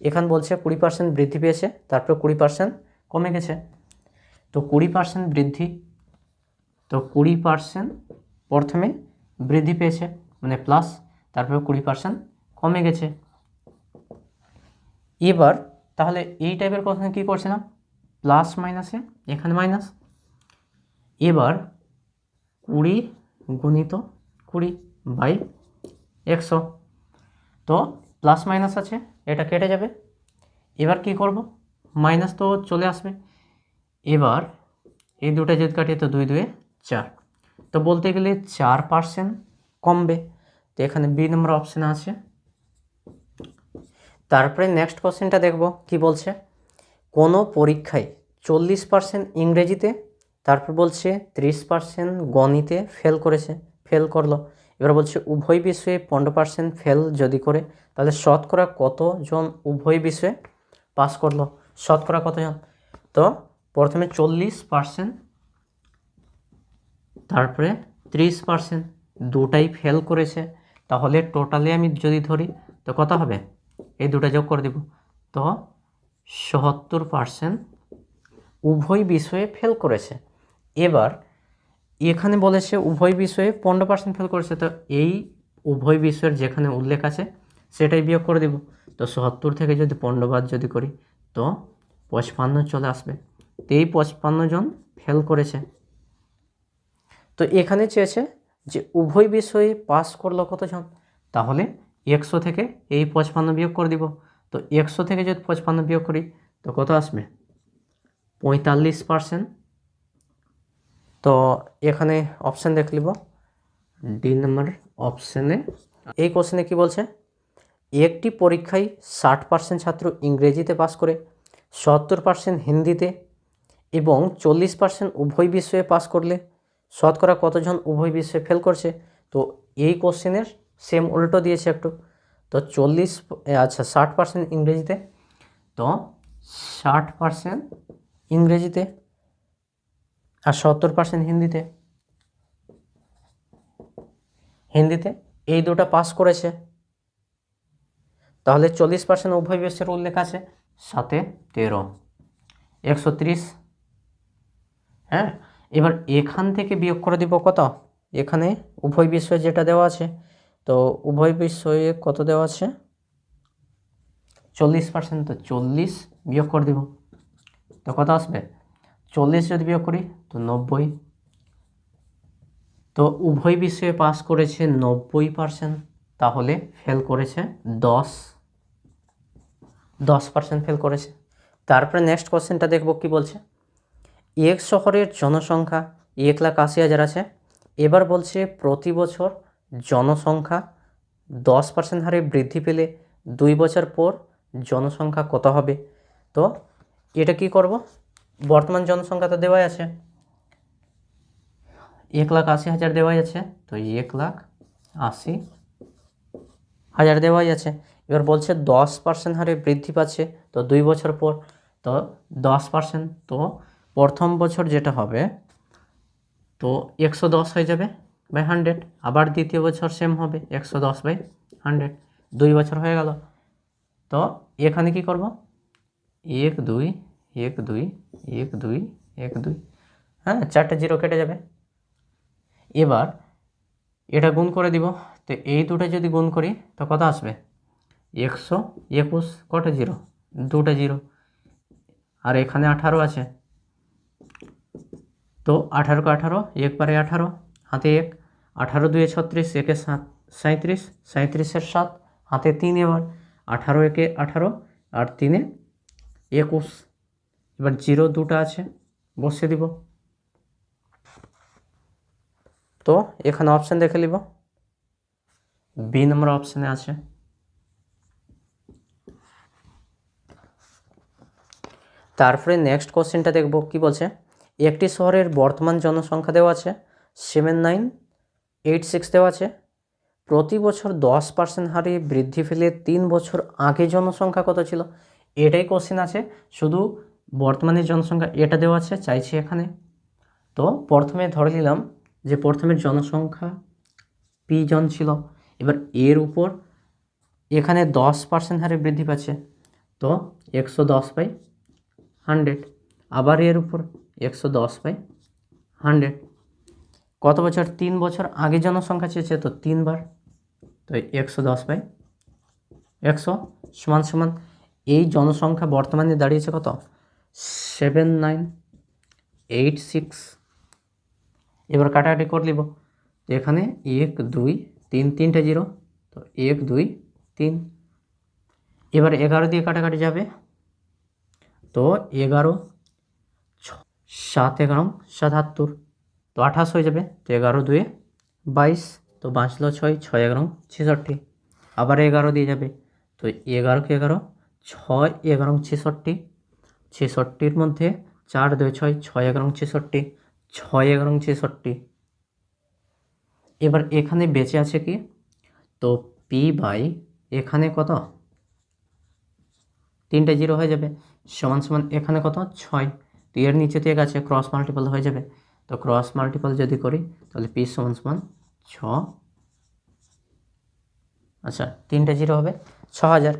এখানে বলছে 20% বৃদ্ধি পেয়েছে, তারপরে 20% কমে গেছে। তো 20% বৃদ্ধি, তো 20% প্রথমে বৃদ্ধি পেয়েছে মানে প্লাস, তারপরে 20% কমে গেছে। এবার তাহলে এই টাইপের কোশ্চেন কী করছিলাম, প্লাস মাইনাসে এখানে মাইনাস। এবার 20 গুণিত 20/100, তো প্লাস মাইনাস আছে, এটা কেটে যাবে। এবার কি করব, মাইনাস তো চলে আসবে। এবার এই দুটো যদি কাটিয়ে, তো 2 2 4, তো বলতে গেলে 4% কমবে। তো এখানে বি নম্বর অপশান আছে। তারপরে নেক্সট কোশ্চেনটা দেখব কি বলছে। কোনো পরীক্ষায় 40% ইংরেজিতে, তারপর বলছে 30% গণিতে ফেল করলো। এবার বলছে উভয় বিষয়ে 15% ফেল যদি করে, তাহলে শতকরা কতজন উভয় বিষয়ে পাস করলো, শতকরা কতজন। তো প্রথমে 40%, তারপরে 30%, দুটাই ফেল করেছে। তাহলে টোটালি আমি যদি ধরি তো কত হবে, এই দুটো যোগ করে দেব, তো 77% উভয় বিষয়ে ফেল করেছে। এবার এখানে বলেছে উভয় বিষয়ে 15% ফেল করেছে, তো এই উভয় বিষয়ের যেখানে উল্লেখ আছে সেটাই বিয়োগ করে দেব। তো 77 থেকে যদি 15 বাদ যদি করি, তো 55 চলে আসবে। তো এই 55 জন ফেল করেছে। তো এখানে চেয়েছে যে উভয় বিষয়ে পাস করলো কতজন, তাহলে 100 থেকে এই 55 বিয়োগ করে দিব। তো 100 থেকে যদি 55 বিয়োগ করি, তো কত আসবে, 45%। তো এখানে অপশান দেখে নিব, ডি নম্বর অপশানে। এই কোশ্চেনে কি বলছে, একটি পরীক্ষায় 60% ছাত্র ইংরেজিতে পাস করে, 70% হিন্দিতে এবং 40% উভয় বিষয়ে পাস করলে শতকরা কতজন উভয় বিষয়ে ফেল করছে। তো এই কোশ্চেনের সেম উল্টো দিয়েছে একটু। তো 60% ইংরেজিতে, তো 60% ইংরেজিতে আর 70% হিন্দিতে এই দুটো পাস করেছে। তাহলে 40% উভয় বিষয়ের উল্লেখ আছে, 7 13 130। হ্যাঁ, এবার এখান থেকে বিয়োগ করে দিব কত, এখানে উভয় বিষয়ে যেটা দেওয়া আছে, তো উভয় বিষয়ে কত দেওয়া আছে 40%, তো 40 বিয়োগ করে দিব, তো কত আসবে 40 যদি বিয়োগ করি তো 90। তো উভয় বিষয়ে পাস করেছে 90%, তাহলে ফেল করেছে 10% ফেল করেছে। তারপরে নেক্সট কোশ্চেনটা দেখব কি বলছে। এক শহরের জনসংখ্যা 1,80,000 আছে। এবার বলছে প্রতি বছর জনসংখ্যা 10% হারে বৃদ্ধি পেলে 2 বছর পর জনসংখ্যা কত হবে। তো এটা কি করব, বর্তমান জনসংখ্যা তো দেওয়াই আছে, 1,80,000 দেওয়াই আছে, তো 1,80,000 দেওয়াই আছে। এবার বলছে 10% হারে বৃদ্ধি পাচ্ছে, তো 2 বছর পর, তো 10%, তো প্রথম বছর যেটা হবে তো 110 হয়ে যাবে বাই 100, আবার দ্বিতীয় বছর সেম হবে 110/100, 2 বছর হয়ে গেল। তো এখানে কি করব, 1 2 1 2 1 2 1 2, হ্যাঁ 4টে 0 কেটে যাবে। এবার এটা গুণ করে দিব, তো এই দুটো যদি গুণ করি তো কত আসবে 121, কটা 0, 2টা 0, আর এখানে 18 আছে, তো 18 কে 18, 1 বারে 18, হাতে 1, 18 2 36, 1 37, 37 7, হাতে 3, এবার 18 1 18 আর 3 21। এবার 0 দুটো আছে, বসিয়ে দিব। তো এখানে অপশান দেখে নিব, বি নম্বর অপশানে আছে। তারপরে নেক্সট কোশ্চেনটা দেখব কি বলছে, একটি শহরের বর্তমান জনসংখ্যা দেওয়া আছে 7986 দেওয়া আছে, প্রতি বছর 10% হারে বৃদ্ধি পেলে 3 বছর আগে জনসংখ্যা কত ছিল, এটাই কোশ্চেন আছে। শুধু বর্তমানের জনসংখ্যা এটা দেওয়া আছে চাইছি এখানে। তো প্রথমে ধরে নিলাম যে প্রথমের জনসংখ্যা পি জন ছিল, এবার এর উপর এখানে 10% হারে বৃদ্ধি পাচ্ছে, তো 110/100, আবার এর উপর 110/100, কত বছর, 3 বছর আগে জনসংখ্যা চেয়েছে, তো 3 বার, তো 110/100 সমান সমান এই জনসংখ্যা বর্তমানে দাঁড়িয়েছে কত, 7986। এবার কাটাকাটি করে নিব, তো এখানে 1 2 3 তিনটে জিরো, তো 1 2 3, এবার 11 দিয়ে কাটাকাটি যাবে, তো 11 7 11 77, তো 28 হয়ে যাবে, তো 11 2 22, তো বাঁচলো 6 6 11 66, আবার 11 দিয়ে যাবে, তো 11 কে 11 6 11 66, 66-র মধ্যে 4 2 6 6 11 66, 6 11 66। এবার এখানে বেঁচে আছে কি, তো পি বাই এখানে কত, তিনটে জিরো হয়ে যাবে, সমান সমান এখানে কত 6, তো এর নিচে তো 1 আছে, ক্রস মাল্টিপল হয়ে যাবে, তো ক্রস মাল্টিপল যদি করি তাহলে পি সমান সমান 6, আচ্ছা তিনটে জিরো হবে 6000।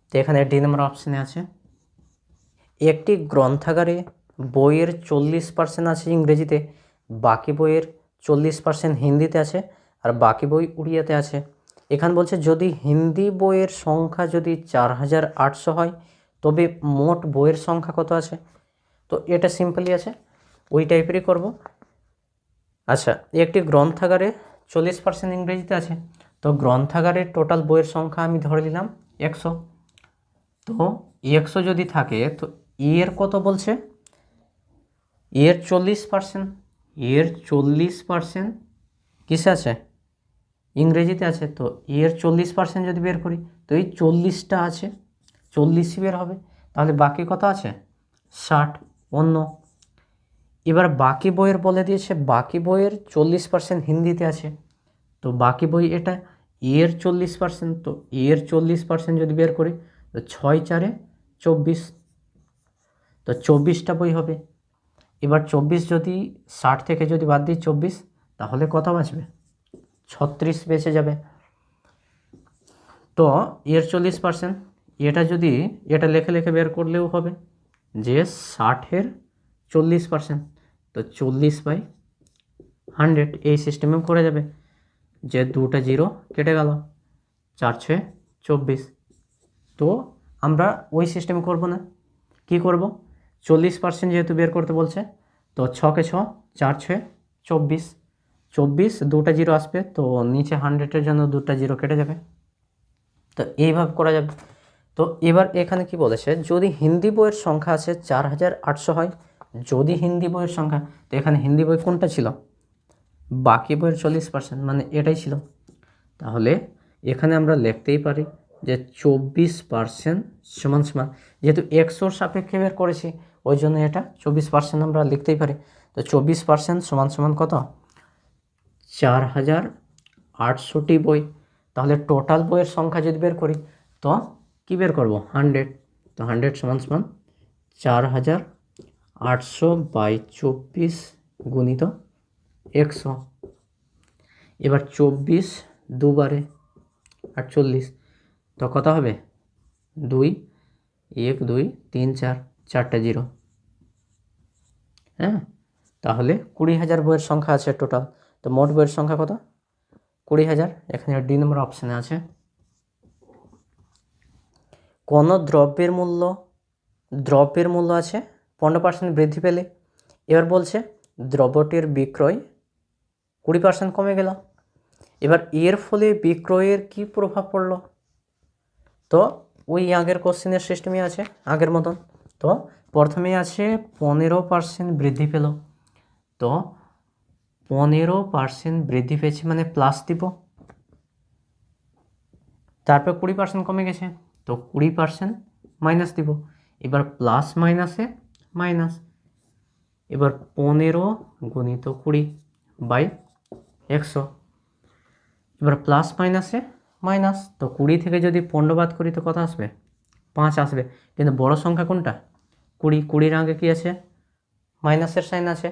তো এখানে ডি নম্বর অপশানে আছে, একটি গ্রন্থাগারে বইয়ের 40% আছে ইংরেজিতে, বাকি বইয়ের 40% হিন্দিতে আছে, আর বাকি বই উড়িয়াতে আছে। এখানে বলছে যদি হিন্দি বইয়ের সংখ্যা যদি 4800 হয় তবে মোট বইয়ের সংখ্যা কত আছে, তো এটা সিম্পলি আছে, ওই টাইপেরই করব। আচ্ছা, একটি গ্রন্থাগারে 40% ইংরেজিতে আছে, তো গ্রন্থাগারের টোটাল বইয়ের সংখ্যা আমি ধরে নিলাম 100, তো 100 যদি থাকে তো এর কত বলছে, এর 40%, এর 40% কিসে আছে, ইংরেজিতে আছে, তো এর 40% যদি বের করি তো এই 40টা আছে, 40ই বের হবে, তাহলে বাকি কত আছে 60 অন্য। এবার বাকি বইয়ের বলে দিয়েছে বাকি বইয়ের 40% হিন্দিতে আছে, তো বাকি বই এটা, এর 40%, তো এর 40% যদি বের করি তো 6 4 24, তো 24টা বই হবে। এবার 24 যদি 60 থেকে যদি বাদ দিই 24, তাহলে কত বাঁচবে 36 বেঁচে যাবে। তো এর 40%, এটা যদি এটা লেখে লেখে বের করলেও হবে যে 60-এর 40%, তো 40/100 এই সিস্টেমেও করে যাবে, যে দুটা জিরো কেটে গেল, 4 6 24। তো আমরা ওই সিস্টেমে করব না, কি করব, 40% যেহেতু বের করতে বলছে, তো 6 কে 6 4 6 24, 24 দুটা জিরো আসবে, তো নিচে 100-এর জন্য দুটা জিরো কেটে যাবে, তো এইভাবে করা যাবে। তো এবার এখানে কি বলেছে, যদি হিন্দি বইয়ের সংখ্যা আছে 4800 হয়, যদি হিন্দি বইয়ের সংখ্যা, তো এখানে হিন্দি বই কোনটা ছিল, বাকি বইয়ের 40%, মানে এটাই ছিল, তাহলে এখানে আমরা লিখতেই পারি যে 24% সমান সমান, যেহেতু 100-র সাপেক্ষে বের করেছি ওই জন্য এটা 24% আমরা লিখতেই পারি, তো 24% সমান সমান কত, 4800টি বই। তাহলে টোটাল বইয়ের সংখ্যা যদি বের করি তো কি বের করব, 100, তো 100 সমান সমান 4800/24 গুণিত 100। এবার 24 দুবারে 48, তো কত হবে 2 1 2 3 4 চারটে জিরো, হ্যাঁ, তাহলে 20,000 বইয়ের সংখ্যা আছে টোটাল। তো মোট বইয়ের সংখ্যা কত, 20,000। এখানে ডি নম্বর অপশানে আছে, কোনো দ্রব্যের মূল্য আছে 15% বৃদ্ধি পেলে, এবার বলছে দ্রব্যটির বিক্রয় 20% কমে গেল, এবার এর ফলে বিক্রয়ের কি প্রভাব পড়লো, তো ওই আগের কোশ্চেনের সিস্টেমই আছে আগের মতন। তো প্রথমে আছে 15% বৃদ্ধি পেল, তো 15% বৃদ্ধি পেয়েছে মানে প্লাস দিব, তারপরে 20% কমে গেছে, তো 20% মাইনাস দিব। এবার প্লাস মাইনাসে মাইনাস, এবার 15 গুণিত 20/100। এবার প্লাস মাইনাসে মাইনাস, তো 20 থেকে যদি 15 বাদ করি তো কত আসবে? 5 আসবে। কিন্তু বড় সংখ্যা কোনটা? 20। 20-এর আগে কী আছে? মাইনাসের সাইন আছে,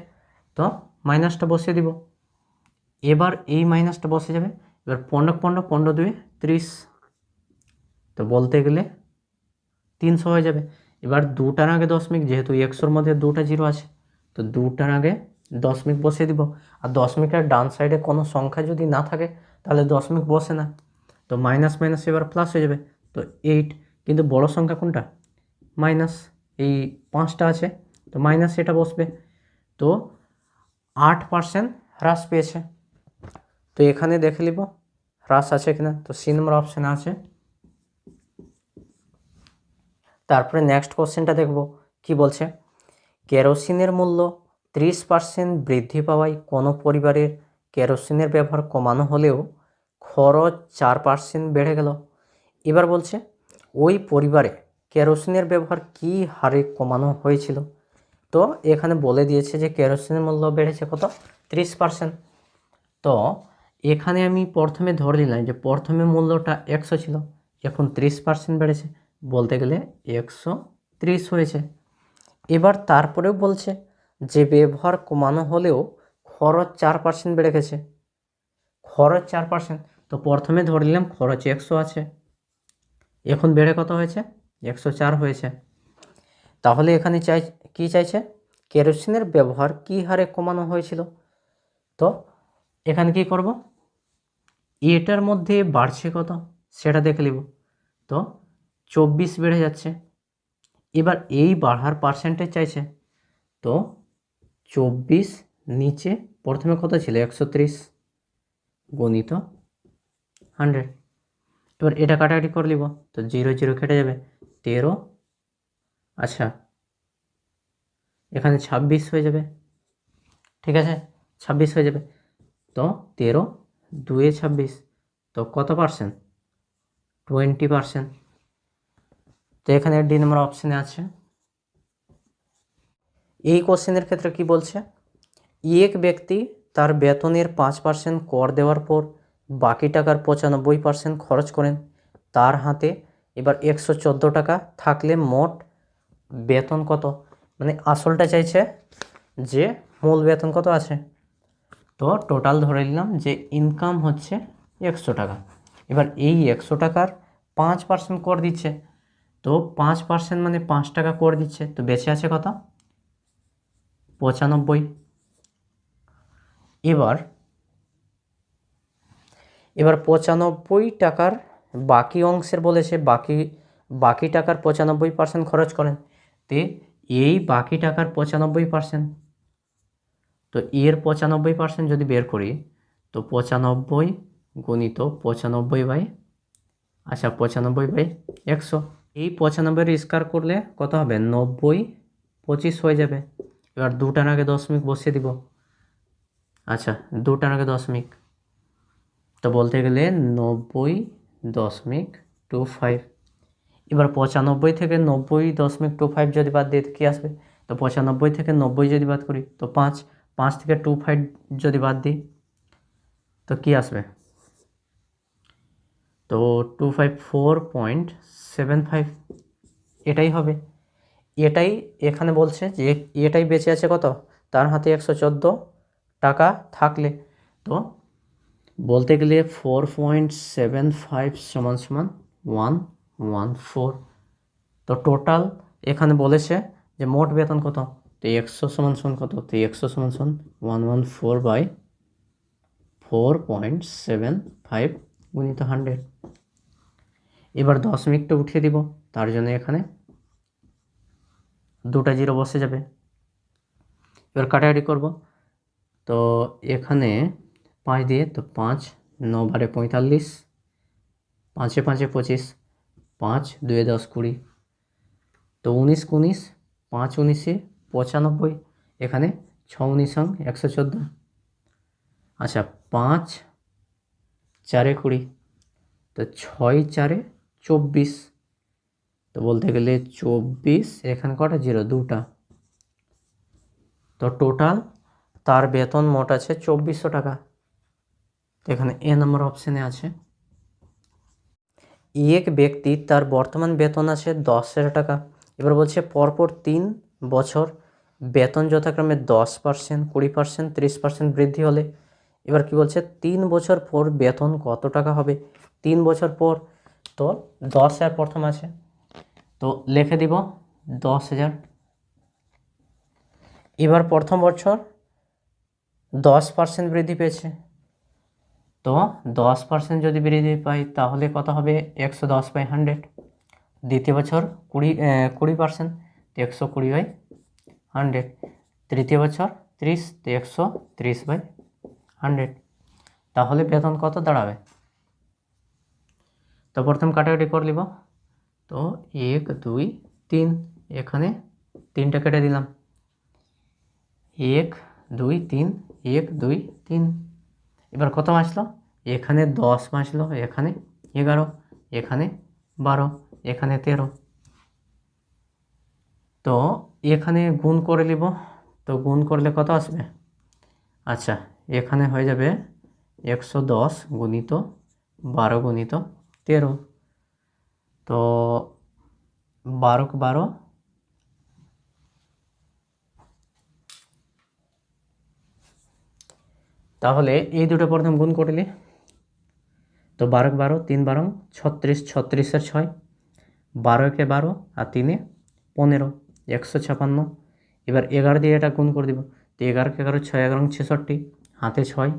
তো মাইনাসটা বসিয়ে দিব। এবার এই মাইনাসটা বসে যাবে। এবার 15 15 15 2 30, তো বলতে গেলে 300 হয়ে যাবে। এবার 2টার আগে দশমিক, যেহেতু 100-র মধ্যে 2টা জিরো আছে, তো 2টার আগে দশমিক বসিয়ে দিব। আর দশমিকের ডান সাইডে কোনো সংখ্যা যদি না থাকে তাহলে দশমিক বসে না, তো মাইনাস মাইনাস এবার প্লাস হয়ে যাবে। তো 8, কিন্তু বড় সংখ্যা কোনটা? মাইনাস, এই 5টা আছে, তো মাইনাস এটা বসবে। তো 8% হ্রাস পেয়েছে। তো এখানে দেখে নিব হ্রাস আছে কিনা, তো সি নম্বর অপশানে আছে। তারপরে নেক্সট কোশ্চেনটা দেখব কি বলছে। কেরোসিনের মূল্য 30% বৃদ্ধি পাওয়ায় কোনো পরিবারের কেরোসিনের ব্যবহার কমানো হলেও খরচ 4% বেড়ে গেল। এবার বলছে ওই পরিবারে কেরোসিনের ব্যবহার কী হারে কমানো হয়েছিল। তো এখানে বলে দিয়েছে যে কেরোসিনের মূল্য বেড়েছে কত? 30%। তো এখানে আমি প্রথমে ধরে নিলাম যে প্রথমে মূল্যটা 100 ছিল, এখন 30% বেড়েছে, বলতে গেলে 130 হয়েছে। এবার তারপরেও বলছে যে ব্যবহার কমানো হলেও খরচ 4% বেড়ে গেছে। খরচ 4%, তো প্রথমে ধরে নিলাম খরচ 100 আছে, এখন বেড়ে কত হয়েছে? 104 হয়েছে। তাহলে এখানে কি চাইছে? কেরোসিনের ব্যবহার কী হারে কমানো হয়েছিল। তো এখানে কি করব? এটার মধ্যে বাড়ছে কত সেটা দেখে নিব। তো 24 বেড়ে যাচ্ছে। এবার এই বাড়ার পার্সেন্টেজ চাইছে, তো 24 নিচে প্রথমে কত ছিল? 130 গুণিত 100। এবার এটা কাটাকাটি করে নিব, তো 0 0 কেটে যাবে, 13। আচ্ছা, এখানে 26 হয়ে যাবে, ঠিক আছে, 26 হয়ে যাবে। তো 13 2 26, তো কত পার্সেন্ট? 20%। তো এখানে ডি নম্বর অপশানে আছে। এই কোশ্চেনের ক্ষেত্রে কি বলছে? এক ব্যক্তি তার বেতনের 5% কর দেওয়ার পর বাকি টাকার 95% খরচ করেন। তার হাতে এবার 114 টাকা থাকলে মোট বেতন কত? মানে আসলটা চাইছে যে মূল বেতন কত আছে। তো টোটাল ধরে নিলাম যে ইনকাম হচ্ছে 100 টাকা। এবার এই 100 টাকার 5% কর দিচ্ছে, তো 5% মানে 5 টাকা কর দিচ্ছে, তো বেঁচে আছে কত? 95। এবার 95 টাকার বাকি অংশের বলেছে বাকি টাকার 95% খরচ করেন। তে এই বাকি টাকার 95%, তো এর 95% যদি বের করি তো 95 গুণিত 95 আচ্ছা 95/100। এই 95 স্কোয়ার করলে কত হবে? 90 25 হয়ে যাবে। এবার 2টার আগে দশমিক বসিয়ে দিব। আচ্ছা, 2টার আগে দশমিক, তো বলতে গেলে 90.25। এবার 95 থেকে 90.25 যদি বাদ দিই তো কী আসবে? তো 95 থেকে 90 যদি বাদ করি তো 5, 5 থেকে 25 যদি বাদ দিই তো কী আসবে? তো 254.75 এটাই হবে। এটাই এখানে বলছে যে এটাই বেঁচে আছে কত? তার হাতে 114 টাকা থাকলে। তো বলতে গেলে 4.75 সমান সমান 114। তো টোটাল এখানে বলেছে যে মোট বেতন কত, তো 100 সমান সমান কত? তো 100 সমান সমান 114/4.75 গুণিত 100। এবার দশমিকটা উঠিয়ে দিব, তার জন্য এখানে 2টা জিরো বসে যাবে। এবার কাটাকাটি করব, তো এখানে 5 দিয়ে, তো 5 9 বারে 45, 5 5 25, 5 2 10 20, তো 19 19, 5 19 95, এখানে 6 19 114। আচ্ছা, 5 4 20, তো 6 4 24, তো বলতে গেলে 24, এখানে কটা জিরো, দুটা। তো টোটাল তার বেতন মোট আছে 2400 টাকা। তো এখানে এ নম্বর অপশানে আছে। এক ব্যক্তি তার বর্তমান বেতন আছে 10,000 টাকা। এবার বলছে পরপর 3 বছর বেতন যথাক্রমে 10%, 20%, 30% বৃদ্ধি হলে, এবার কি বলছে 3 বছর পর বেতন কত টাকা হবে। 3 বছর পর, তো 10,000 প্রথম আছে, তো লিখে দিব 10,000। এবার প্রথম বছর 10% বৃদ্ধি পেয়েছে, তো 10% যদি বৃদ্ধি পাই তাহলে কত হবে, 110/100। দ্বিতীয় বছর 20%, তো 120/100। তৃতীয় বছর 30, তো 130/100। তাহলে বেতন কত দাঁড়াবে। তো প্রথম কাটাকাটি করে নিব। তো 1 2 3, এখানে 3টা কেটে দিলাম, 1 2 3, 1 2 3। এবার কত আসলো, এখানে 10 আসলো, এখানে 11, এখানে 12, এখানে 13। তো এখানে গুণ করে নিব। তো গুণ করলে কত আসবে, আচ্ছা এখানে হয়ে যাবে 110 গুণিত 12 গুণিত 13। তো 12 × 12, তাহলে এই দুটো প্রথম গুণ করলে, তো 12 × 12, 3 12 36, 36 6, 12 × 12 আর 3 15, 156। এবার 11 দিয়ে এটা গুণ করে দিব। তো 11 × 11, 6 11 66, হাতে 6,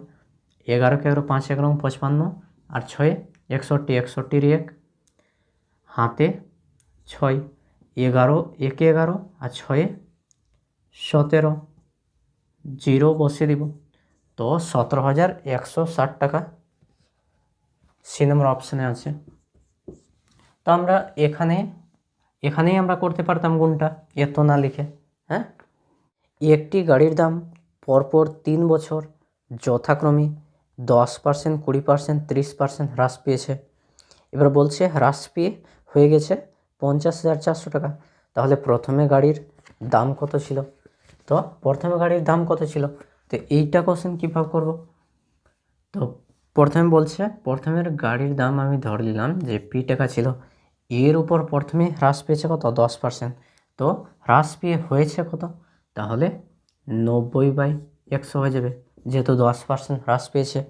11 × 11, 5 11 55, আর 6 61, 61 1, হাতে 6, 11 1 11 আর 6 17, জিরো বসিয়ে দিব। তো 17,160 টাকা সি নম্বর অপশানে আছে। তো আমরা এখানেই আমরা করতে পারতাম গুণটা, এত না লিখে। হ্যাঁ, একটি গাড়ির দাম পরপর 3 বছর যথাক্রমে 10%, 20%, 30% হ্রাস পেয়েছে। এবার বলছে হ্রাস পেয়ে হয়ে গেছে 50,400 টাকা। তাহলে প্রথমে গাড়ির দাম কত ছিল, তো প্রথমে গাড়ির দাম কত ছিল, তো এইটা কোশ্চেন কীভাবে করব। তো প্রথমে বলছে প্রথমের গাড়ির দাম আমি ধরে নিলাম যে পি টাকা ছিল, এর উপর প্রথমে হ্রাস পেয়েছে কত, 10%। তো হ্রাস পেয়ে হয়েছে কত, তাহলে 90/100 হয়ে যাবে, যেহেতু 10% হ্রাস পেয়েছে।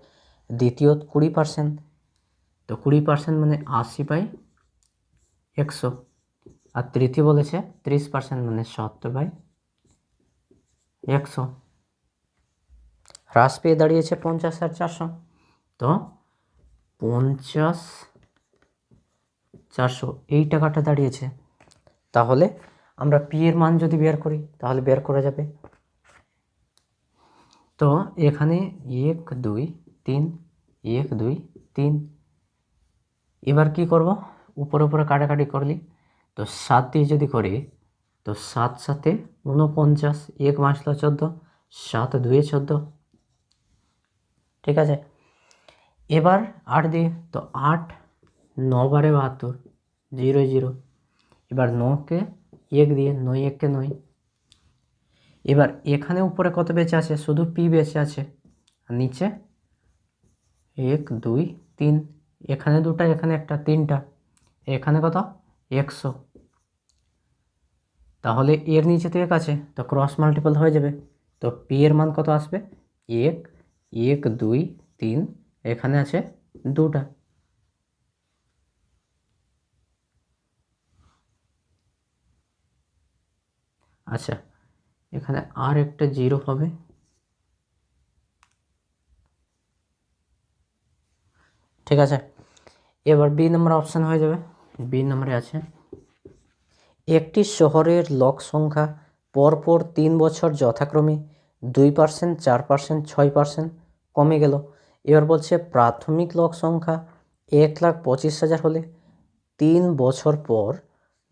দ্বিতীয় 20%, তো 20% মানে 80/100। আর তৃতীয় বলেছে 30% মানে 70/100। হ্রাস পেয়ে দাঁড়িয়েছে 50,400। তো 50,400 এই টাকাটা দাঁড়িয়েছে। তাহলে আমরা পি এর মান যদি বের করি তাহলে বের করা যাবে। তো এখানে 1 2 3, 1 2 3। এবার কি করব, উপরে উপরে কাটাকাটি করলি, তো 7 দিয়ে যদি করি, তো 7 7 49, 1 মাসলো 14, 7 2 14। ঠিক আছে, এবার 8 দিয়ে, তো 8 9 12 72, 0 0। এবার 9কে 1 দিয়ে, 9 1 9। এবার এখানে উপরে কত বেঁচে আছে, শুধু পি বেঁচে আছে, আর নিচে 1 2 3, এখানে দুটা, এখানে একটা, 3টা, এখানে কত 100। তাহলে এর নিচে তো 1 আছে, তো ক্রস মাল্টিপল হয়ে যাবে। তো পি এর মান কত আসবে, 1 1 2 3, এখানে আছে দুটা। আচ্ছা, এখানে আর একটা 0 হবে। ঠিক আছে, এবার বি নম্বর অপশান হয়ে যাবে। বি নম্বরে আছে, একটি শহরের লোক সংখ্যা পরপর 3 বছর যথাক্রমে 2%, 4%, 6% কমে গেল। এবার বলছে প্রাথমিক লোক সংখ্যা 1,25,000 হলে 3 বছর পর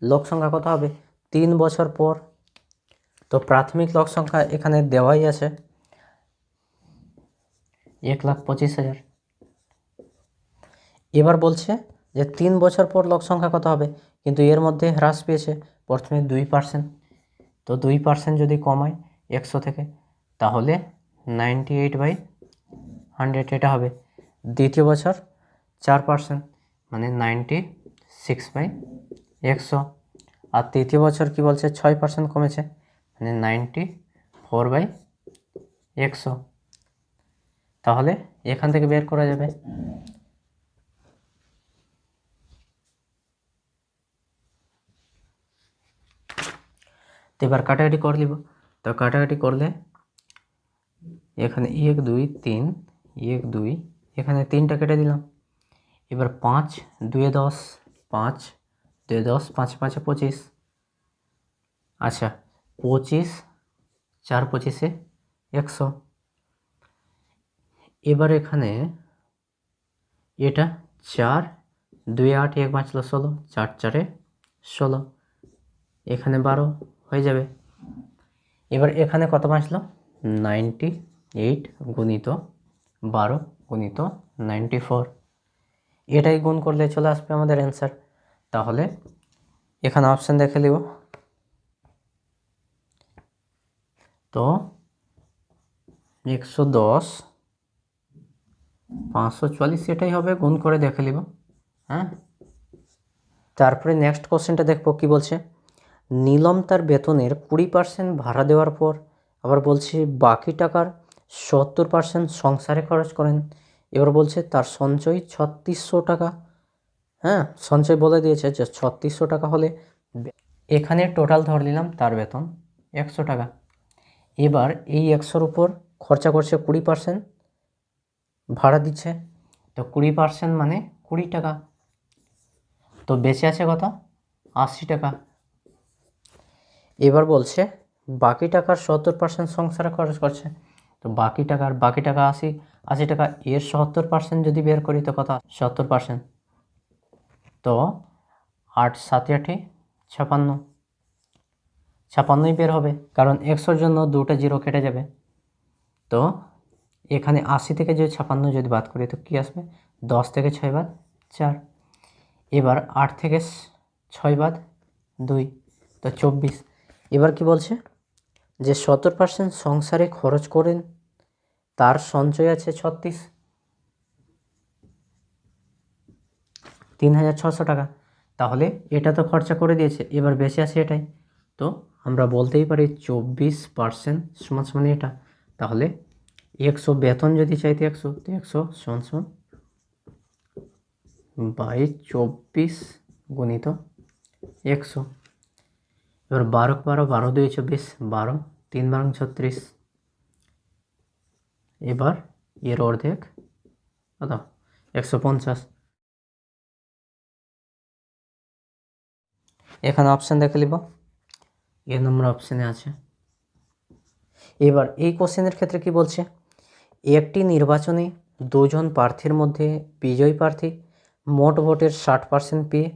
লোক সংখ্যা কত হবে, 3 বছর পর। তো প্রাথমিক লোক সংখ্যা এখানে দেওয়াই আছে 1,25,000। এবার বলছে যে 3 বছর পর লোক সংখ্যা কত হবে, কিন্তু এর মধ্যে হ্রাস পেয়েছে প্রথমে 2%। তো 2% যদি কমায় 100 থেকে, তাহলে 98/100 এটা হবে। দ্বিতীয় বছর 4%, মানে 96/100। আর তৃতীয় বছর কি বলছে, 6% কমেছে, মানে 94/100। তাহলে এখান থেকে বের করা যাবে। তো এবার কাটাকাটি করে নিব। তো কাটাকাটি করলে এখানে 1 2 3, 1 2, এখানে 3টা কেটে দিলাম। এবার 5 2 10, 5 2 10, 5 5 25। আচ্ছা, 25 4 25 100। এবার এখানে এটা 4 2 8, 1 বাঁচলো 16, 4 4 16, এখানে 12 হয়ে যাবে। এবার এখানে কত বাঁচলো, 98 গুণিত 12 গুণিত 94। এটাই গুণ করলে চলে আসবে আমাদের অ্যান্সার। তাহলে এখানে অপশান দেখে নিব। তো 110 544 এটাই হবে, গুণ করে দেখে নিব। হ্যাঁ, তারপরে নেক্সট কোশ্চেনটা দেখবো কি বলছে। নীলম তার বেতনের 20% ভাড়া দেওয়ার পর আবার বলছে বাকি টাকার 70% সংসারে খরচ করেন। এবার বলছে তার সঞ্চয় 3600 টাকা। হ্যাঁ, সঞ্চয় বলে দিয়েছে যে 3600 টাকা হলে এখানে টোটাল ধরে নিলাম তার বেতন 100 টাকা। এবার এই 100-র উপর খরচা করছে 20%, ভাড়া দিচ্ছে। তো 20% মানে 20 টাকা। তো বেঁচে আছে কত, 80 টাকা। এবার বলছে বাকি টাকার 70% সংসারে খরচ করছে। তো বাকি টাকা 80 টাকা, এর 70% যদি বের করি তো কত, 70%। তো 8 7 8 56, 56ই বের হবে, কারণ 100-র জন্য 2টা জিরো কেটে যাবে। তো এখানে 80 থেকে যদি 56 যদি বাদ করি তো কি আসবে, 10 থেকে 6 বাদ 4। এবার 8 থেকে 6 বাদ 2, তো 24। এবার কি বলছে যে 70% সংসারে খরচ করেন, তার সঞ্চয় আছে 36,600 টাকা। তাহলে এটা তো খরচা করে দিয়েছে, এবার বেঁচে আছে এটাই। তো আমরা বলতেই পারি 24% সমান সমান এটা। তাহলে 100 বেতন যদি চাইতে 100, তো 100 সমান সমান 24 গুণিত 100। এবার 12 12 12 2 24, 12 3 12 36। এবার এর অর্ধেক কত, 150। এখানে অপশান দেখে নিব, এ নম্বর অপশানে আছে। এবার এই কোশ্চেনের ক্ষেত্রে কি বলছে, একটি নির্বাচনে দুজন প্রার্থীর মধ্যে বিজয়ী প্রার্থী মোট ভোটের 60% পেয়ে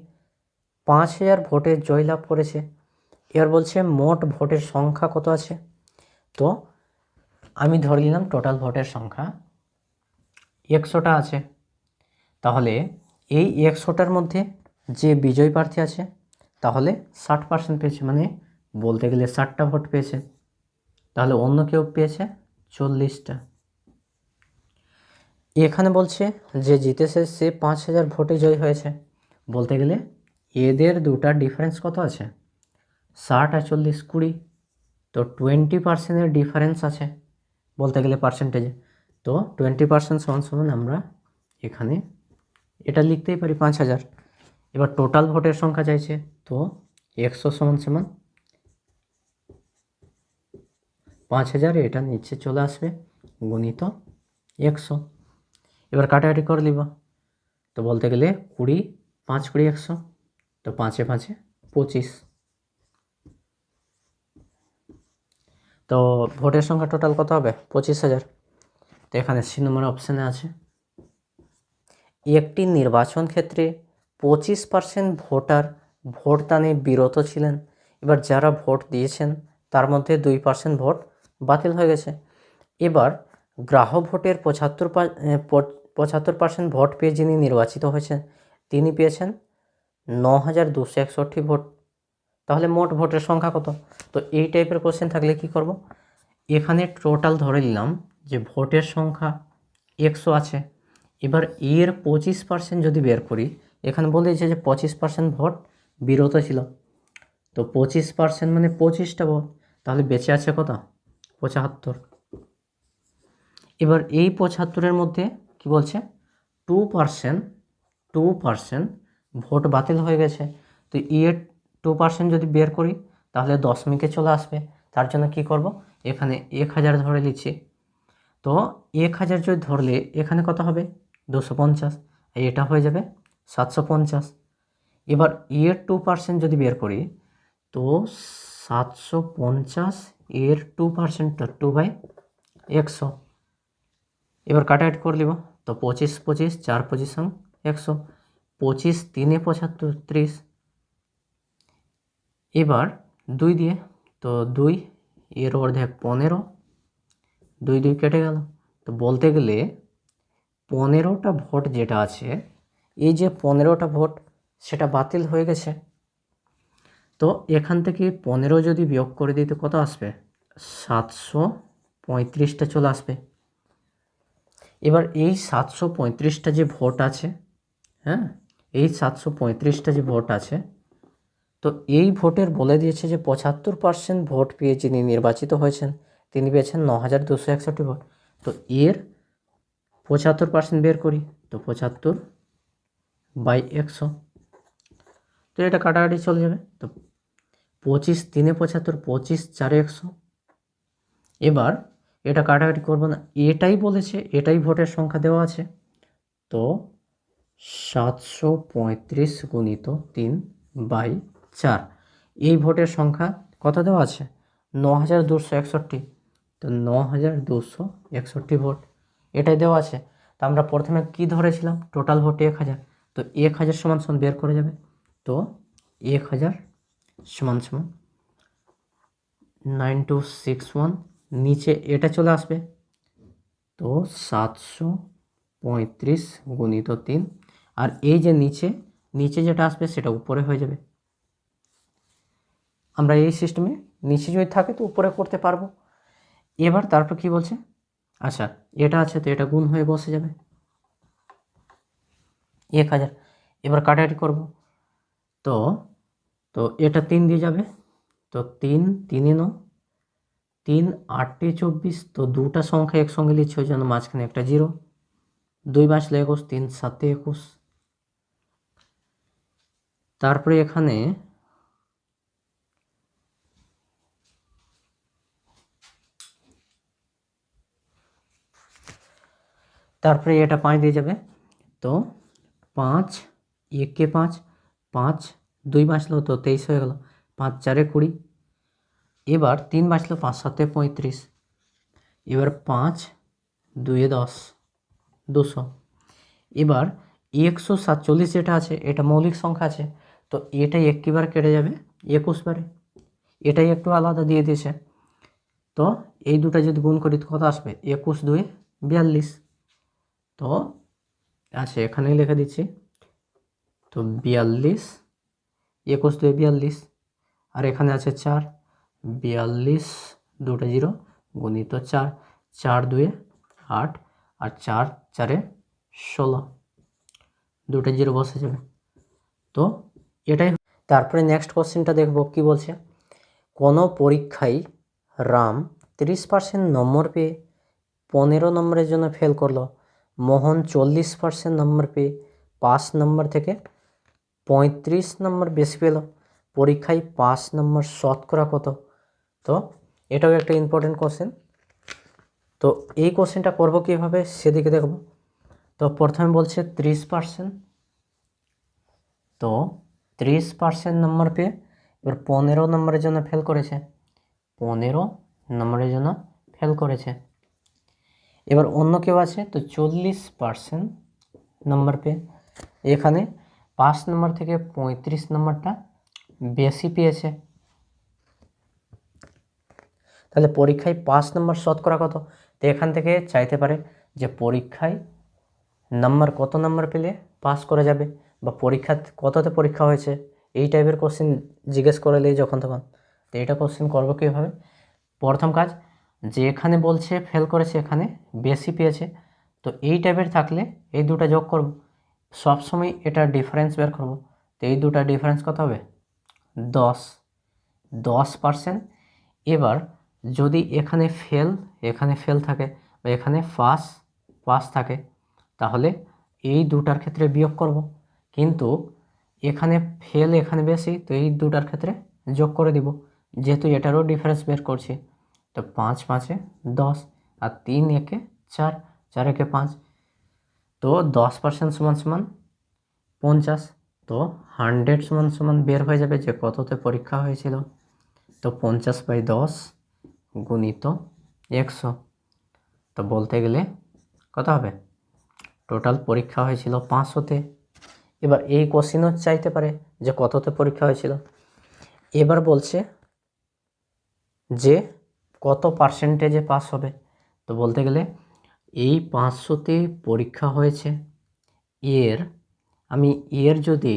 5000 ভোটে জয়লাভ করেছে। এবার বলছে মোট ভোটের সংখ্যা কত আছে। তো আমি ধরে নিলাম টোটাল ভোটের সংখ্যা 100টা আছে। তাহলে এই 100টার মধ্যে যে বিজয়ী প্রার্থী আছে তাহলে 60% পেয়েছে, মানে বলতে গেলে 60টা ভোট পেয়েছে। তাহলে অন্য কেউ পেয়েছে 40টা। এখানে বলছে যে জিতেছে সে 5000 ভোটে জয় হয়েছে। বলতে গেলে এদের দুটার ডিফারেন্স কত আছে, 60 আর 40 20। তো 20%-এর ডিফারেন্স আছে বলতে গেলে পার্সেন্টেজে। তো 20% সমান সমান আমরা এখানে এটা লিখতেই পারি 5000। এবার টোটাল ভোটের সংখ্যা চাইছে, তো 100 সমান সমান 5000, এটা নিচে চলে আসবে গুণিত 100। এবার কাটাকাটি করে নিব। তো বলতে গেলে 20 5 20 100, তো 5 5 25। তো ভোটের সংখ্যা টোটাল কত হবে, 25,000। তো এখানে সি নম্বর অপশানে আছে। একটি নির্বাচন ক্ষেত্রে 25% ভোটার ভোটদানে বিরত ছিলেন। এবার যারা ভোট দিয়েছেন তার মধ্যে 2% ভোট বাতিল হয়ে গেছে। এবার গ্রাহ্য ভোটের 75% ভোট পেয়ে যিনি নির্বাচিত হয়েছেন তিনি পেয়েছেন 9,261 ভোট। তাহলে মোট ভোটের সংখ্যা কত? তো এই টাইপের কোশ্চেন থাকলে কি করব, এখানে টোটাল ধরে নিলাম যে ভোটের সংখ্যা 100 আছে। এবার এর 25% যদি বের করি, এখানে বলেছে যে 25% ভোট বিরত ছিল, তো 25% মানে 25টা ভোট, তাহলে বেঁচে আছে কত? 75। এবার এই 75-এর মধ্যে কি বলছে 2% ভোট বাতিল হয়ে গেছে। তো এর 2% যদি বের করি তাহলে দশমিকে চলে আসবে। তার জন্য কি করব, এখানে 1000 ধরে নিচ্ছি। তো 1000 যদি ধরলে এখানে কত হবে 250, এটা হয়ে যাবে 750। এবার এর 2% যদি বের করি তো 750 এর 2%টা 2/100। এবার কাটাকাটি করে নিব, তো 25 25 4 পজিশন 100, 25 3 75 30। এবার 2 দিয়ে, তো 2 এর অর্ধেক 15, 2 2 কেটে গেল। তো বলতে গেলে 15টা ভোট যেটা আছে, এই যে 15টা ভোট সেটা বাতিল হয়ে গেছে। তো এখান থেকে 15 যদি বিয়োগ করে দিতে কত আসবে, 735টা চলে আসবে। এবার এই 735টা যে ভোট আছে, হ্যাঁ, এই 735টা যে ভোট আছে, তো এই ভোটের বলে দিয়েছে যে 75% ভোট পেয়ে যিনি নির্বাচিত হয়েছেন তিনি পেয়েছেন 9,261 ভোট। তো এর 75% বের করি, তো 75/100, তো এটা কাটাকাটি চলে যাবে। তো 25 3 75, 25 4 100। এবার এটা কাটাকাটি করবো না, এটাই বলেছে, এটাই ভোটের সংখ্যা দেওয়া আছে। তো 735 গুণিত 3/4, এই ভোটের সংখ্যা কত দেওয়া আছে 9,261। তো 9,261 ভোট এটাই দেওয়া আছে। তো আমরা প্রথমে কি ধরেছিলাম, টোটাল ভোট 1000, তো 1000 সমান সমান বের করে যাবে। তো 1000 সমান সমান 9261, নিচে এটা চলে আসবে। তো 735 গুণিত 3, আর এই যে নিচে যেটা আসবে সেটা উপরে হয়ে যাবে। আমরা এই সিস্টেমে নিচে যদি থাকে তো উপরে করতে পারবো। এবার তারপর কি বলছে, আচ্ছা এটা আছে তো এটা গুণ হয়ে বসে যাবে 1000। এবার কাটাকাটি করব, তো তো এটা 3 দিয়ে যাবে, তো 3 3 9 3 8 24, তো দুটা সংখ্যা একসঙ্গে লিখছে ওই জন্য মাঝখানে একটা 0, 2 বাঁচলে 21, 3 7 21। তারপরে এখানে তারপরে এটা 5 দিয়ে যাবে, তো 5 1 5, 5 2 বাঁচলো তো 23 হয়ে গেল, 5 4 20। এবার 3 বাঁচলো, 5 7 35। এবার 5 2 10, 200। এবার 147 যেটা আছে এটা মৌলিক সংখ্যা আছে, তো এটাই 21 বার কেটে যাবে 21 বারে, এটাই একটু আলাদা দিয়ে দিয়েছে। তো এই দুটা যদি গুণ করি তো কত আসবে, 21 2 42। তো আচ্ছা এখানেই লিখে দিচ্ছি, তো 42, 21 2 42, আর এখানে আছে 4, 42 দুটো 0 গুণিত 4, 4 2 8, আর 4 4 16, দুটো 0 বসে যাবে। তো এটাই। তারপরে নেক্সট কোশ্চেনটা দেখব কি বলছে, কোনো পরীক্ষায় রাম 30% নম্বর পেয়ে 15 নম্বরের জন্য ফেল করলো, মোহন 40% নম্বর পেয়ে 5 নম্বর থেকে 35 নম্বর বেশি পেল, পরীক্ষায় 5 নম্বর শতকরা কত? তো এটাও একটা ইম্পর্টেন্ট কোশ্চেন। তো এই কোশ্চেনটা করবো কীভাবে সেদিকে দেখব। তো প্রথমে বলছে 30%, তো 30% নম্বর পেয়ে এবার 15 নম্বরের জন্য ফেল করেছে, 15 নম্বরের জন্য ফেল করেছে। এবার অন্য কেউ আছে, তো 40% নম্বর পেয়ে এখানে 5 নম্বর থেকে 35 নম্বরটা বেশি পেয়েছে। তাহলে পরীক্ষায় 5 নম্বর শতকরা কত? তো এখান থেকে চাইতে পারে যে পরীক্ষায় নাম্বার কত নাম্বার পেলে পাস করা যাবে, বা পরীক্ষা কততে পরীক্ষা হয়েছে, এই টাইপের কোশ্চেন জিজ্ঞেস করলে যখন তখন। তো এটা কোশ্চেন করবো কীভাবে? প্রথম কাজ, যে এখানে বলছে ফেল করেছে এখানে বেশি পেয়েছে, তো এই টাইপের থাকলে এই দুটো যোগ করব, সবসময় এটা ডিফারেন্স বের করব। তো এই দুটা ডিফারেন্স কত হবে? 10%। এবার যদি এখানে ফেল থাকে বা এখানে পাস থাকে, তাহলে এই দুটার ক্ষেত্রে বিয়োগ করব। কিন্তু এখানে ফেল এখানে বেশি, তো এই দুটার ক্ষেত্রে যোগ করে দিব, যেহেতু এটারও ডিফারেন্স বের করছি। তো 5 5 10 আর 3 1 4, 4 1 5, তো 10% সমান সমান 50। তো 100 সমান সমান বের হয়ে যাবে যে কততে পরীক্ষা হয়েছিল। তো 50/10 গুণিত 100। তো বলতে গেলে কত হবে? টোটাল পরীক্ষা হয়েছিল 500-তে। এবার এই কোশ্চেনও চাইতে পারে যে কততে পরীক্ষা হয়েছিল। এবার বলছে যে কত পার্সেন্টেজে পাস হবে। তো বলতে গেলে এই 500-তে পরীক্ষা হয়েছে, আমি যদি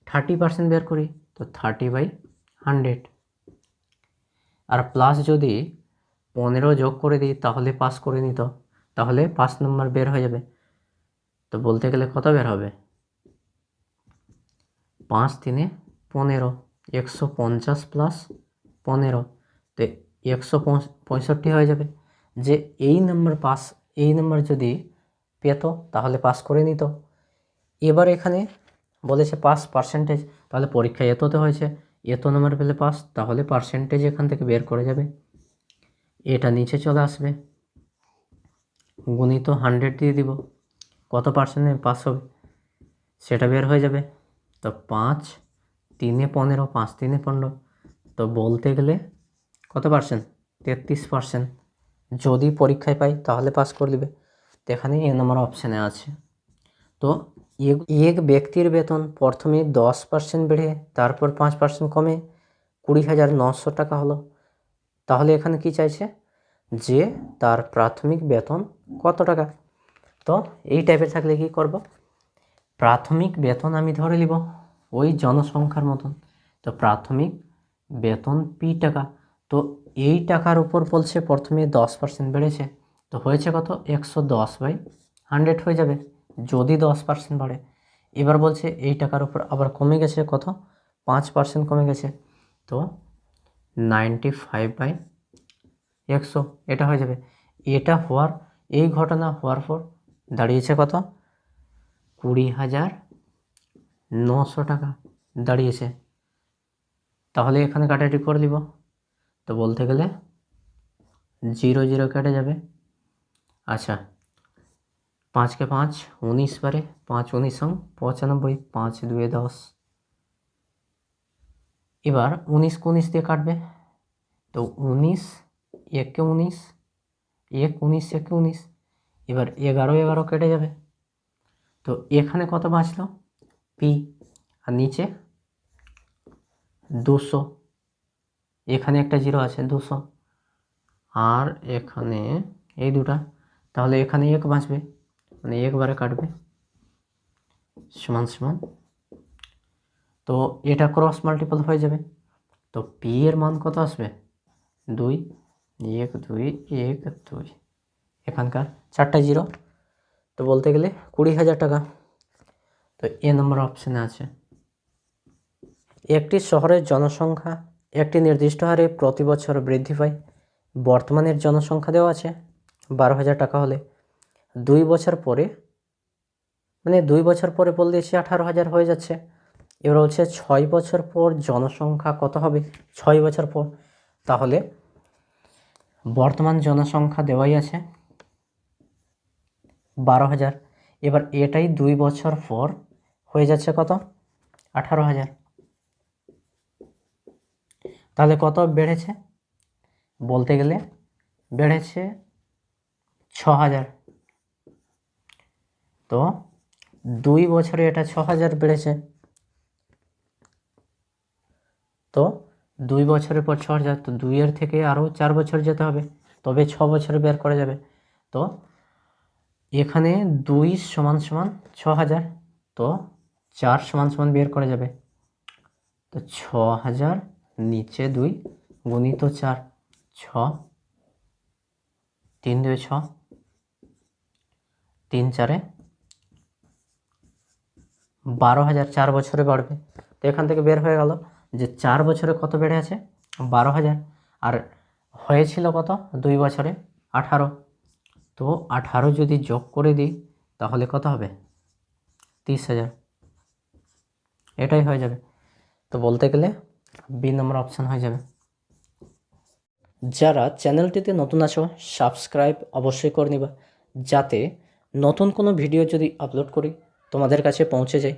30% বের করি, তো 30/100, আর প্লাস যদি 15 যোগ করে দিই তাহলে পাস করে নিত, তাহলে 5 নম্বর বের হয়ে যাবে। তো বলতে গেলে কত বের হবে? 5 3 15, 150 প্লাস 15, তো 165 হয়ে যাবে। যে এই নাম্বার যদি পেত তাহলে পাস করে নিত। এবার এখানে বলেছে পার্সেন্টেজ, তাহলে পরীক্ষায় এততে হয়েছে, এত নাম্বার পেলে পাস, তাহলে পার্সেন্টেজ এখান থেকে বের করে যাবে, এটা নিচে চলে আসবে, গুণিত 100 দিয়ে দিব, কত পার্সেন্টে পাস হবে সেটা বের হয়ে যাবে। তো 5 3 15, 5 3 15, তো বলতে গেলে কত পার্সেন্ট? 33%। যদি পরীক্ষায় পাই তাহলে পাস করে দিবে। তো এখানে এ নম্বর অপশানে আছে। তো এক ব্যক্তির বেতন প্রথমে 10% বেড়ে তারপর 5% কমে 20,900 টাকা হলো। তাহলে এখানে কি চাইছে? যে তার প্রাথমিক বেতন কত টাকা। তো এই টাইপের থাকলে কি করব? প্রাথমিক বেতন আমি ধরে নিব ওই জনসংখ্যার মতন। তো প্রাথমিক বেতন পি টাকা, তো এই টাকার উপর বলছে প্রথমে 10% বেড়েছে, তো হয়েছে কত? 110/100 হয়ে যাবে যদি 10% বাড়ে। এবার বলছে এই টাকার উপর আবার কমে গেছে কত? 5% কমে গেছে, তো 95/100 এটা হয়ে যাবে। এই ঘটনা হওয়ার পর দাঁড়িয়েছে কত? 20,900 টাকা দাঁড়িয়েছে। তাহলে এখানে কাটাকাটি করে দিব। তো বলতে গেলে 0 0 কেটে যাবে। আচ্ছা, 5 কে 5 19 বারে, 5 19 95, 5 2 10। এবার 19 কে 19 দিয়ে কাটবে, তো 19 1 কে 19, 1 19 1 কে 19, এবার 11 11 কেটে যাবে। তো এখানে কত বাঁচলো? পি, আর নিচে 200, এখানে একটা 0 আছে 200, আর এখানে এই দুটা, তাহলে এখানে 1 বাঁচবে, মানে 1 বারে কাটবে, সমান সমান, তো এটা ক্রস মাল্টিপল হয়ে যাবে। তো পি এর মান কত আসবে? 2 1 2 1 2, এখানকার 4টা 0, তো বলতে গেলে 20,000 টাকা। তো এ নম্বর অপশানে আছে। একটি শহরের জনসংখ্যা একটি নির্দিষ্ট হারে প্রতি বছর বৃদ্ধি পায়। বর্তমানের জনসংখ্যা দেওয়া আছে 12,000 টাকা হলে 2 বছর পরে, মানে 2 বছর পরে বল দিয়েছি 18,000 হয়ে যাচ্ছে। এবার হচ্ছে 6 বছর পর জনসংখ্যা কত হবে? 6 বছর পর, তাহলে বর্তমান জনসংখ্যা দেওয়াই আছে 12,000। এবার এটাই 2 বছর পর হয়ে যাচ্ছে কত? 18,000। তাহলে কত বেড়েছে? বলতে গেলে বেড়েছে 6,000। তো 2 বছরে এটা 6,000 বেড়েছে, তো 2 বছরের পর 6,000, তো 2-এর থেকে আরও 4 বছর যেতে হবে, তবে 6 বছরে বের করা যাবে। তো এখানে 2 সমান সমান 6000, তো 4 সমান সমান বের করা যাবে। তো 6000 নিচে 2 গুণিত 4, 6, 3 2 6, 3 4 12,000, 4 বছরে বাড়বে। তো এখান থেকে বের হয়ে গেল যে 4 বছরে কত বেড়ে আছে, 12,000, আর হয়েছিল কত 2 বছরে 18। তো 18 যদি যোগ করে দিই তাহলে কত হবে, 30,000। এটাই হয়ে যাবে। তো বলতে গেলে বি নম্বর অপশান হয়ে যাবে। যারা চ্যানেলটিতে নতুন আছো সাবস্ক্রাইব অবশ্যই করে নিবা, যাতে নতুন কোনো ভিডিও যদি আপলোড করি তোমাদের কাছে পৌঁছে যায়।